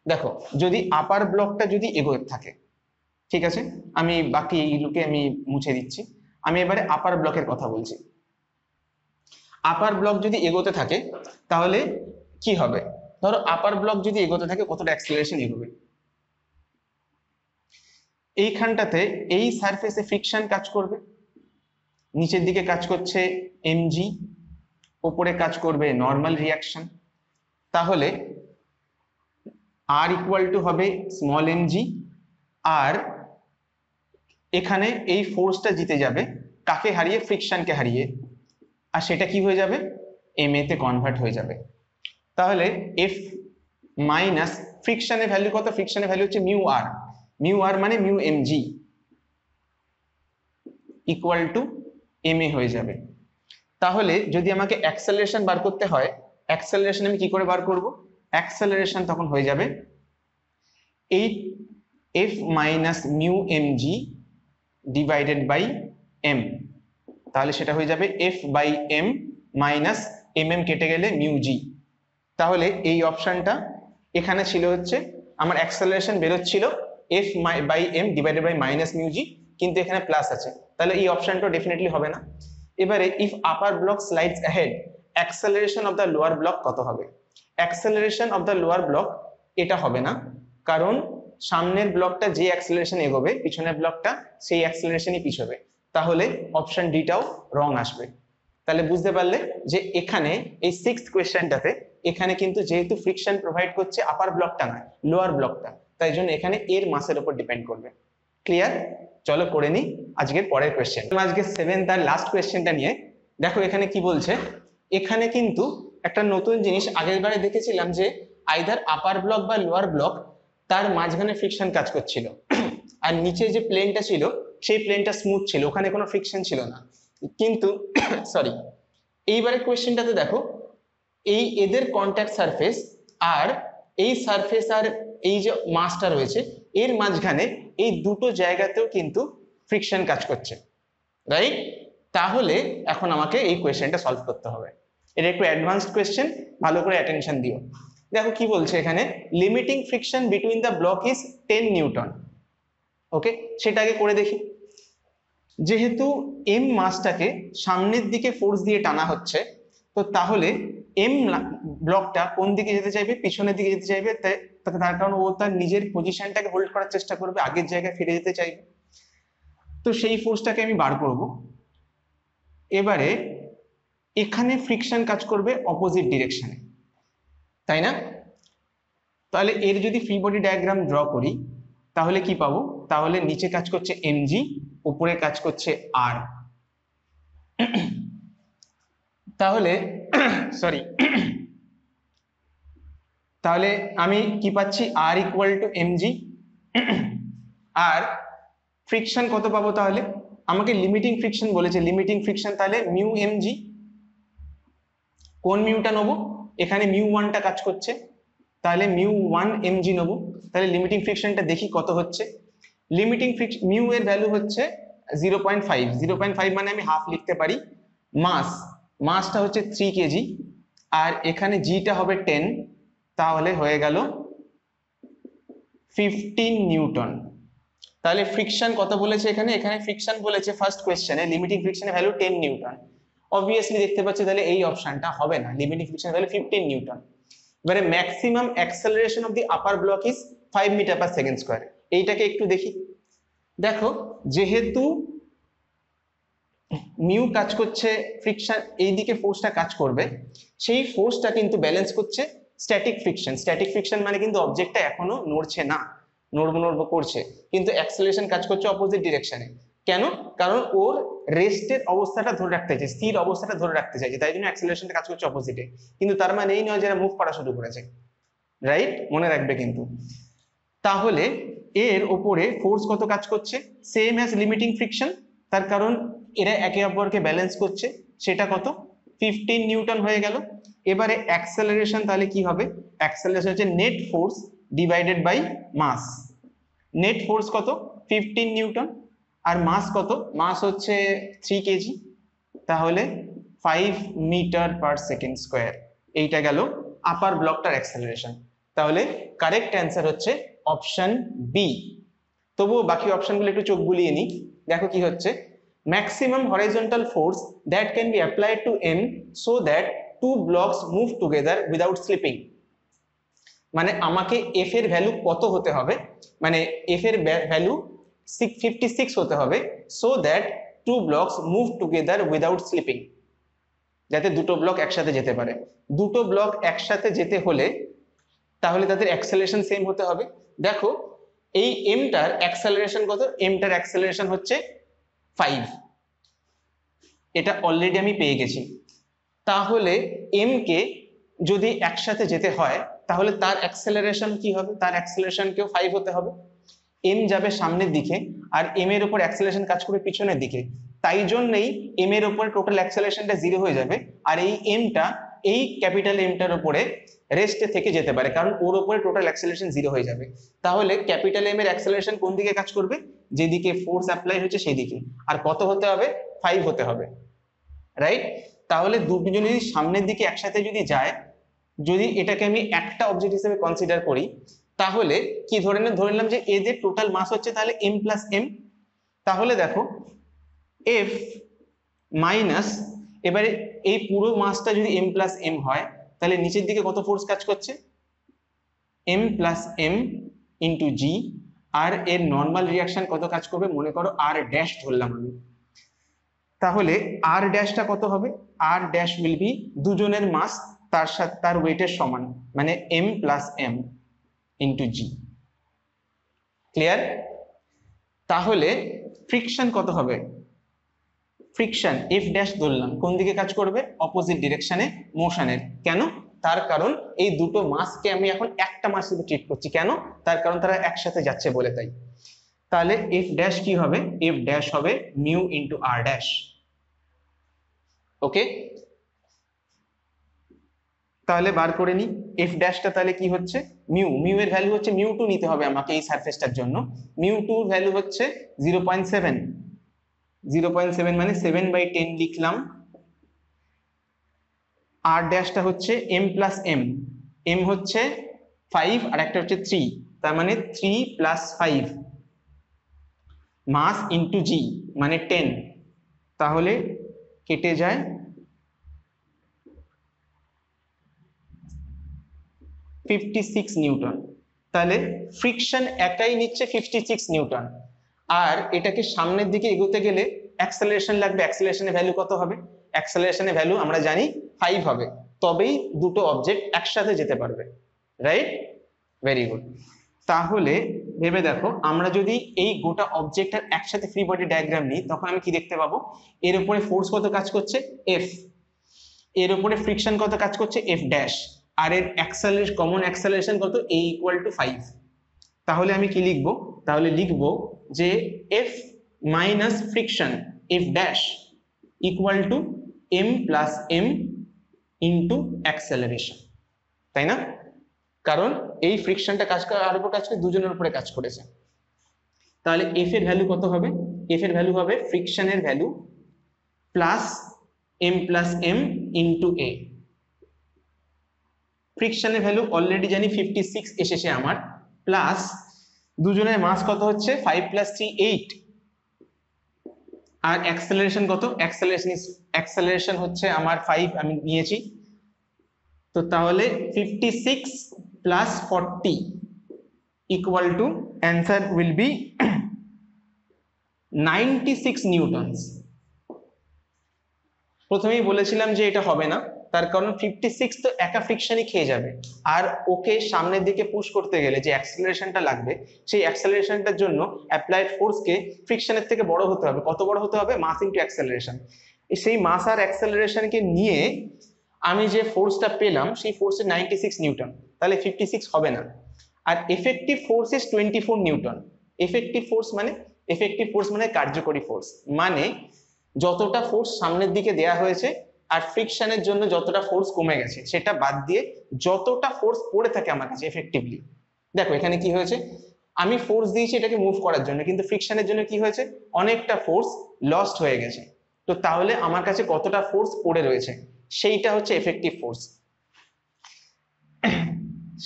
দেখো যদি আপার ব্লকটা যদি এগোতে থাকে, ঠিক আছে, আমি বাকি এইগুলোকে আমি মুছে দিচ্ছি, আমি এবারে আপার ব্লকের কথা বলছি। আপার ব্লক যদি এগোতে থাকে তাহলে কি হবে, ধরো আপার ব্লক যদি এগোতে থাকে কতটা অ্যাক্সেলারেশন এগোবে। এইখানটাতে এই সারফেসে ফ্রিকশন কাজ করবে, নিচের দিকে কাজ করছে এমজি, উপরে কাজ করবে নর্মাল রিয়াকশন। তাহলে আর ইকুয়াল টু হবে স্মল এমজি, আর এখানে এই ফোর্সটা জিতে যাবে কাকে হারিয়ে, ফ্রিকশনকে হারিয়ে, আর সেটা কি হয়ে যাবে, এম এ তে কনভার্ট হয়ে যাবে। তাহলে এফ মাইনাস ফ্রিকশনের ভ্যালু কত, ফ্রিকশনের ভ্যালু হচ্ছে মিউ আর মানে mu MG equal to M A হয়ে যাবে। তাহলে যদি আমাকে অ্যাক্সেলারেশন বার করতে হয়, অ্যাক্সেলারেশন আমি কি করে বার করব, অ্যাক্সেলারেশন তখন হয়ে যাবে 8f minus mu MG divided by M. তাহলে সেটা হয়ে যাবে f by M minus M কেটে গেলে মিউ জি। তাহলে এই অপশনটা এখানে ছিল হচ্ছে আমার অ্যাক্সেলারেশন বেরোচ্ছিল f by M divided by minus mu G, কিন্তু এখানে প্লাস আছে, তাহলে এই অপশনটা ডেফিনেটলি হবে না। এবারে if upper block slides ahead acceleration of the lower block কত হবে। Acceleration of the lower block এটা হবে না, কারণ সামনের ব্লকটা যে অ্যাক্সেলারেশন এগোবে পিছনের ব্লকটা সেই অ্যাক্সেলারেশনই পিছবে, তাহলে অপশন ডিটাও রং আসবে। তাহলে বুঝতে পারলে যে এখানে এই সিক্সথ কোয়েশ্চেনটাতে এখানে কিন্তু যেহেতু ফ্রিকশন প্রোভাইড করছে আপার ব্লকটা না লোয়ার ব্লকটা, তাই জন্য এখানে এর মাসের উপর ডিপেন্ড করবে। ক্লিয়ার? চলো করে নি আজকের পরের কোয়েশ্চেন। আজকে সেভেন্থ আর লাস্ট কোয়েশ্চেনটা নিয়ে দেখো এখানে কি বলছে। এখানে কিন্তু একটা নতুন জিনিস, আগের বারে দেখেছিলাম যে আইদার আপার ব্লক বা লোয়ার ব্লক তার মাঝখানে ফ্রিকশন কাজ করছিল, আর নিচে যে প্লেনটা ছিল সেই প্লেনটা স্মুথ ছিল, ওখানে কোনো ফ্রিকশন ছিল না। কিন্তু সরি, এইবারে কোয়েশ্চেনটাতে দেখো এই এদের কন্ট্যাক্ট সারফেস আর এই সারফেস আর এই যে মাসটা রয়েছে এর মাঝখানে এই দুটো জায়গাতেও কিন্তু ফ্রিকশন কাজ করছে, রাইট? তাহলে এখন আমাকে এই কোয়েশ্চেনটা সলভ করতে হবে। এটা একটু অ্যাডভান্সড কোয়েশ্চেন, ভালো করে অ্যাটেনশন দিও। দেখো কি বলছে এখানে, limiting friction between the block is 10 newton. Okay, সেটা আগে করে দেখি। যেহেতু এম মাসটাকে সামনের দিকে ফোর্স দিয়ে টানা হচ্ছে, তো তাহলে এম ব্লকটা কোন দিকে যেতে চাইবে, পিছনের দিকে যেতে চাইবে, তার কারণ ও তার নিজের পজিশনটাকে হোল্ড করার চেষ্টা করবে, আগের জায়গায় ফিরে যেতে চাইবে। তো সেই ফোর্সটাকে আমি বার করব। এবারে এখানে ফ্রিকশন কাজ করবে অপোজিট ডিরেকশনে, তাই না? তাহলে এর যদি ফ্রি বডি ডায়াগ্রাম ড্র করি তাহলে কি পাবো, তাহলে নিচে কাজ করছে এমজি, উপরে কাজ করছে আর। তাহলে সরি, তাহলে আমি কি পাচ্ছি, আর ইকুয়াল টু এমজি, আর ফ্রিকশন কত পাবো, তাহলে আমাকে লিমিটিং ফ্রিকশন বলেছে, লিমিটিং ফ্রিকশন তাহলে মিউ এমজি। কোন মিউটা নেবো, এখানে মিউ ওয়ানটা কাজ করছে, তাহলে মিউ ওয়ান এমজি নেবো। তাহলে লিমিটিং ফ্রিকশনটা দেখি কত হচ্ছে। লিমিটিং মিউ এর ভ্যালু হচ্ছে 0.5, 0.5 মানে আমি হাফ লিখতে পারি। মাসটা হচ্ছে 3 কেজি, আর এখানে জিটা হবে 10, তাহলে হয়ে গেল 15 নিউটন। তাহলে ফ্রিকশন কত বলেছে এখানে, এখানে ফ্রিকশন বলেছে ফার্স্ট কোয়েশ্চেনে লিমিটিং ফ্রিকশনের ভ্যালু 10 নিউটন। অবভিয়াসলি দেখতে পাচ্ছি তাহলে এই অপশনটা হবে না, লিমিটিং ফ্রিকশন ভ্যালু 15 নিউটন। এবারে maximum acceleration of the upper block is 5 metre per second square. এইটাকে একটু দেখি। দেখো যেহেতু মিউ কাজ করছে, ফ্রিকশন এইদিকে ফোর্সটা কাজ করবে, সেই ফোর্সটা কিন্তু ব্যালেন্স করছে স্ট্যাটিক ফ্রিকশন। স্ট্যাটিক ফ্রিকশন মানে কিন্তু অবজেক্টটা এখনো নড়ছে না, নড়বো করছে, কিন্তু অ্যাক্সেলারেশন কাজ করছে অপোজিট ডিরেকশনে। কেন? কারণ ওর রেস্টের অবস্থাটা ধরে রাখতে চাইছে, স্থির অবস্থাটা ধরে রাখতে চাইছে, তাই জন্য অ্যাক্সেলারেশনটা কাজ করছে অপোজিটে। কিন্তু তার মানে এই নয় যারা মুভ করা শুরু করেছে, রাইট? মনে রাখবে কিন্তু। তাহলে এর উপরে ফোর্স কত কাজ করছে, সেম অ্যাজ লিমিটিং ফ্রিকশন, তার কারণ এরা একে অপরকে ব্যালেন্স করছে, সেটা কত 15 নিউটন হয়ে গেল। এবারে অ্যাক্সেলারেশন তাহলে কি হবে, অ্যাক্সেলারেশন হচ্ছে net force divided by mass. Net force কত, 15 নিউটন, আর মাস কত, মাস হচ্ছে 3 কেজি, তাহলে 5 মিটার পার সেকেন্ড স্কোয়ার। এইটা গেল আপার ব্লকটার অ্যাক্সেলারেশন। তাহলে কারেক্ট অ্যান্সার হচ্ছে অপশন বি। তবুও বাকি অপশনগুলো একটু চোখ বুলিয়ে নিই। দেখো কি হচ্ছে, maximum horizontal force that can be applied to M so that two blocks move together without slipping. মানে আমাকে এফ এর ভ্যালু কত হতে হবে, মানে এফ এর ভ্যালু 56 হতে হবে, so that two blocks move together without slipping, যাতে দুটো ব্লক একসাথে যেতে পারে। দুটো ব্লক একসাথে যেতে হলে তাহলে তাদের অ্যাক্সেলারেশন সেম হতে হবে। দেখো এই এমটার অ্যাক্সেলারেশন কত, এমটার অ্যাক্সেলারেশন হচ্ছে 5, এটা অলরেডি আমি পেয়ে গেছি। তাহলে এম কে যদি একসাথে যেতে হয় তাহলে তার অ্যাক্সেলারেশন কি হবে, তার অ্যাক্সেলারেশন কেও 5 হতে হবে। এম যাবে সামনের দিকে আর এম এর উপর অ্যাক্সেলারেশন কাজ করবে পিছনের দিকে, তাই জন্যই এম এর উপর টোটাল অ্যাক্সেলারেশনটা 0 হয়ে যাবে, আর এই এমটা এই ক্যাপিটাল এমটার উপরে রেস্টে থেকে যেতে পারে, কারণ ওর উপরে টোটাল অ্যাক্সেলারেশন 0 হয়ে যাবে। তাহলে ক্যাপিটাল এম এর অ্যাক্সেলারেশন কোন দিকে কাজ করবে, যেদিকে ফোর্স অ্যাপ্লাই হচ্ছে সেই দিকে, আর কত হতে হবে, 5 হতে হবে, রাইট। তাহলে দুজন যদি সামনের দিকে একসাথে যদি যায়, যদি এটাকে আমি একটা অবজেক্ট হিসেবে কনসিডার করি, তাহলে কি ধরে নিলাম যে এদের টোটাল মাস হচ্ছে তাহলে এম প্লাস এম। তাহলে দেখো এফ মাইনাস, এবারে এই পুরো মাসটা যদি এম প্লাস এম হয় তাহলে নিচের দিকে কত ফোর্স কাজ করছে, এম প্লাস এম ইন্টু জি, আর এর নর্মাল রিয়াকশন কত কাজ করবে, মনে করো আর ড্যাশ ধরলাম আমি, তাহলে আর ড্যাশটা কত হবে, আর ড্যাশ উইল বি দুজনের মাস তার সাথে তার ওয়েটের সমান, মানে এম প্লাস এম ইন্টু জি। ক্লিয়ার? তাহলে ফ্রিকশন কত হবে, ফ্রিকশন এফ ড্যাশ ধরলাম কোন দিকে কাজ করবে, অপোজিট ডিরেকশনে মোশনের। কেন, তার কারণ এই দুটো মাসকে আমি এখন একটা মাস হিসেবে ট্রিট করছি, কেন, তার কারণ তারা একসাথে যাচ্ছে বলে, তাই। তাহলে এফ ড্যাশ কি হবে, এফ ড্যাশ হবে মিউ ইন্টু আর ড্যাশ। ওকে, তাহলে বার করে নি এফ ড্যাশটা তাহলে কি হচ্ছে, মিউ, মিউ এর ভ্যালু হচ্ছে মিউ টু নিতে হবে আমাকে এই সারফেসটার জন্য, মিউ টু ভ্যালু হচ্ছে 0.7, 0.7 মানে 7/10 লিখলাম। আর ড্যাশটা হচ্ছে এম প্লাস এম, এম হচ্ছে 5 আর একটা হচ্ছে 3, তার মানে 3 প্লাস 5 মাস ইন্টু জি মানে 10, তাহলে কেটে যায় 56 নিউটন। তাহলে ফ্রিকশন একাই নিচ্ছে 56 নিউটন, আর এটাকে সামনের দিকে এগোতে গেলে অ্যাক্সেলারেশন লাগবে, অ্যাক্সেলারেশনের ভ্যালু কত হবে, অ্যাক্সেলারেশনের ভ্যালু আমরা জানি 5 হবে, তবেই দুটো অবজেক্ট একসাথে যেতে পারবে, রাইট। Very good. তাহলে ভেবে দেখো আমরা যদি এই গোটা অবজেক্টের একসাথে ফ্রি বডি ডায়াগ্রাম নিই তখন আমি কি দেখতে পাবো, এর উপরে ফোর্স কত কাজ করছে, এফ, এর উপরে ফ্রিকশন কত কাজ করছে, এফ ড্যাশ, আর এর অ্যাক্সেলারেশন কমন অ্যাক্সেলারেশন কত, এ ইকুয়াল টু 5। তাহলে আমি কি লিখবো, তাহলে লিখবো যে F minus friction F dash equal to M plus M into acceleration, তাই না, কারণ এই ফ্রিকশনটা কাজ করে আর উপর কাজ করে দুজনের উপরে কাজ করেছে। তাহলে এফ এর ভ্যালু কত হবে, এফ এর ভ্যালু হবে ফ্রিকশনের value plus M plus M into A. ফ্রিকশনের ভ্যালু অলরেডি জানি 56 এসেছে আমার, প্লাস দুজনের মাস কত হচ্ছে 5 + 3 8, আর অ্যাক্সেলারেশন কত, অ্যাক্সেলারেশন হচ্ছে আমার 5 আমি নিয়েছি, তো তাহলে 56 + 40 equal to answer will be 96 Newton's. প্রথমেই বলেছিলাম যে এটা হবে না, তার কারণ 56 তো একা ফ্রিকশনই খেয়ে যাবে, আর ওকে সামনের দিকে পুশ করতে গেলে যে অ্যাক্সেলারেশনটা লাগবে সেই অ্যাক্সেলারেশনটার জন্য অ্যাপ্লাইড ফোর্সকে ফ্রিকশনের থেকে বড় হতে হবে, কত বড় হতে হবে, মাস ইনটু অ্যাক্সেলারেশন। সেই মাস আর অ্যাক্সেলারেশনকে নিয়ে আমি যে ফোর্সটা পেলাম সেই ফোর্সের 96 নিউটন, তাহলে 56 হবে না। আর effective force is 24 newton. Effective force মানে কার্যকরী ফোর্স, মানে যতটা ফোর্স সামনের দিকে দেয়া হয়েছে আর ফ্রিকশনের জন্য যতটা ফোর্স কমে গেছে সেটা বাদ দিয়ে যতটা ফোর্স পড়ে থাকে আমার কাছে এফেক্টিভলি, দেখো এখানে কি হয়েছে, আমি ফোর্স দিয়েছি এটাকে মুভ করার জন্য, কিন্তু ফ্রিকশনের জন্য কি হয়েছে, অনেকটা ফোর্স লস্ট হয়ে গেছে। তো তাহলে আমার কাছে কতটা ফোর্স পড়ে রয়েছে সেইটা হচ্ছে এফেক্টিভ ফোর্স,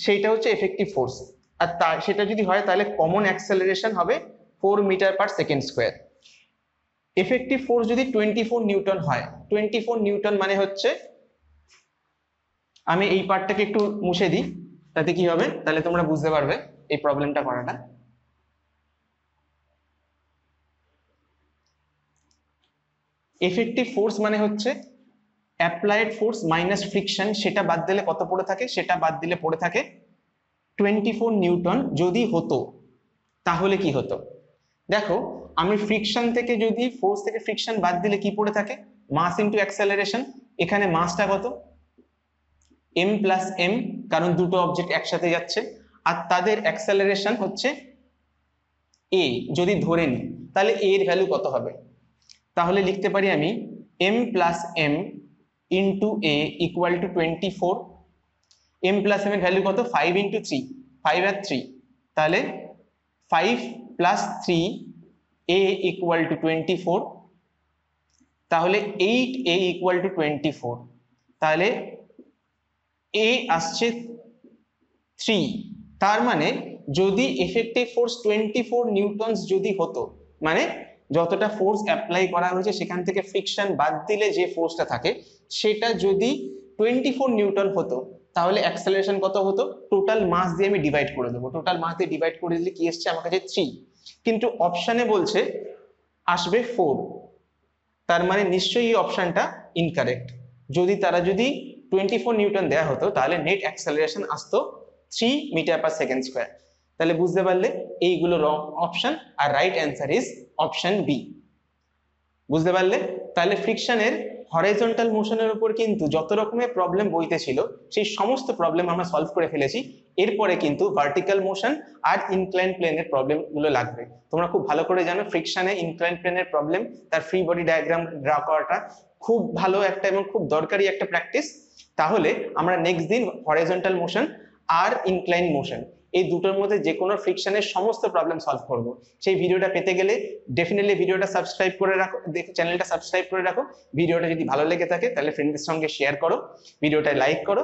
সেইটা হচ্ছে এফেক্টিভ ফোর্স। আর সেটা যদি হয় তাহলে কমন অ্যাক্সেলারেশন হবে 4 metre per second square. Effective force যদি 24 নিউটন হয়, 24 নিউটন মানে হচ্ছে, আমি এই পার্টটাকে একটু মুছে দিই, তাতে কি হবে তাহলে তোমরা বুঝতে পারবে এই প্রবলেমটা করাটা। এফেক্টিভ ফোর্স মানে হচ্ছে অ্যাপ্লাইড ফোর্স মাইনাস ফ্রিকশন, সেটা বাদ দিলে কত পড়ে থাকে, সেটা বাদ দিলে পড়ে থাকে 24 নিউটন। যদি হতো তাহলে কি হতো, দেখো আমি ফ্রিকশন থেকে যদি ফোর্স থেকে ফ্রিকশন বাদ দিলে কি পড়ে থাকে, মাস ইনটু অ্যাক্সেলারেশন। এখানে মাসটা কত, m প্লাস m, কারণ দুটো অবজেক্ট একসাথে যাচ্ছে, আর তাদের অ্যাক্সেলারেশন হচ্ছে a। যদি ধরে নিই তাহলে a এর ভ্যালু কত হবে, তাহলে লিখতে পারি আমি m plus m into a equal two 24। m plus m এর ভ্যালু কত, 5 ইন্টু 3, 5 আর 3, তাহলে 5 প্লাস 3 a ইকুয়াল টু 24, তাহলে 8a ইকুয়াল টু 24, তাহলে a আসছে 3। তার মানে যদি এফেক্টিভ ফোর্স 24 নিউটনস যদি হতো, মানে যতটা ফোর্স অ্যাপ্লাই করা হয়েছে সেখান থেকে ফ্রিকশন বাদ দিলে যে ফোর্সটা থাকে সেটা যদি 24 নিউটন হতো, তাহলে অ্যাক্সেলারেশন কত হতো, টোটাল মাস দিয়ে আমি ডিভাইড করে দেবো, টোটাল মাস দিয়ে ডিভাইড করে দিলে কি এসছে আমার কাছে 3, কিন্তু অপশনে বলছে আসবে 4, তার মানে নিশ্চয়ই এই অপশনটা ইনকারেক্ট। যদি 24 নিউটন দেয়া হতো তাহলে নেট অ্যাক্সেলারেশন আসতো 3 মিটার পার সেকেন্ড স্কোয়ার। তাহলে বুঝতে পারলে এইগুলো রং অপশন, আর right answer is option B. বুঝতে পারলে, তাহলে ফ্রিকশনের হরাইজন্টাল মোশনের উপর কিন্তু যত রকমের প্রবলেম বইতে ছিল সেই সমস্ত প্রবলেম আমরা সলভ করে ফেলেছি। এরপরে কিন্তু ভার্টিক্যাল মোশন আর ইনক্লাইন প্লেনের প্রবলেম গুলো লাগবে। তোমরা খুব ভালো করে জানো ফ্রিকশনে ইনক্লাইন প্লেনের প্রবলেম, তার ফ্রি বডি ডায়াগ্রাম ড্র করাটা খুব ভালো একটা এবং খুব দরকারি একটা প্র্যাকটিস। তাহলে আমরা নেক্সট দিন হরাইজন্টাল মোশন আর ইনক্লাইন মোশন এই দুটোর মধ্যে যে কোনো ফ্রিকশনের সমস্ত প্রবলেম সলভ করব। সেই ভিডিওটা পেতে গেলে ডেফিনেটলি ভিডিওটা সাবস্ক্রাইব করে রাখো, চ্যানেলটা সাবস্ক্রাইব করে রাখো। ভিডিওটা যদি ভালো লেগে থাকে তাহলে ফ্রেন্ডদের সঙ্গে শেয়ার করো, ভিডিওটা লাইক করো,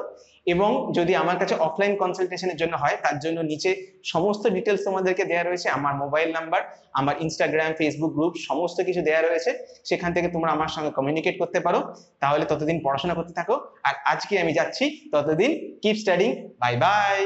এবং যদি আমার কাছে অফলাইন কনসালটেশনের জন্য হয় তার জন্য নিচে সমস্ত ডিটেলস তোমাদেরকে দেওয়া রয়েছে, আমার মোবাইল নাম্বার, আমার ইনস্টাগ্রাম ফেসবুক গ্রুপ সমস্ত কিছু দেওয়া রয়েছে, সেখান থেকে তোমরা আমার সঙ্গে কমিউনিকেট করতে পারো। তাহলে ততদিন পড়াশোনা করতে থাকো, আর আজকে আমি যাচ্ছি, ততদিন কিপ স্টাডিং, বাই বাই।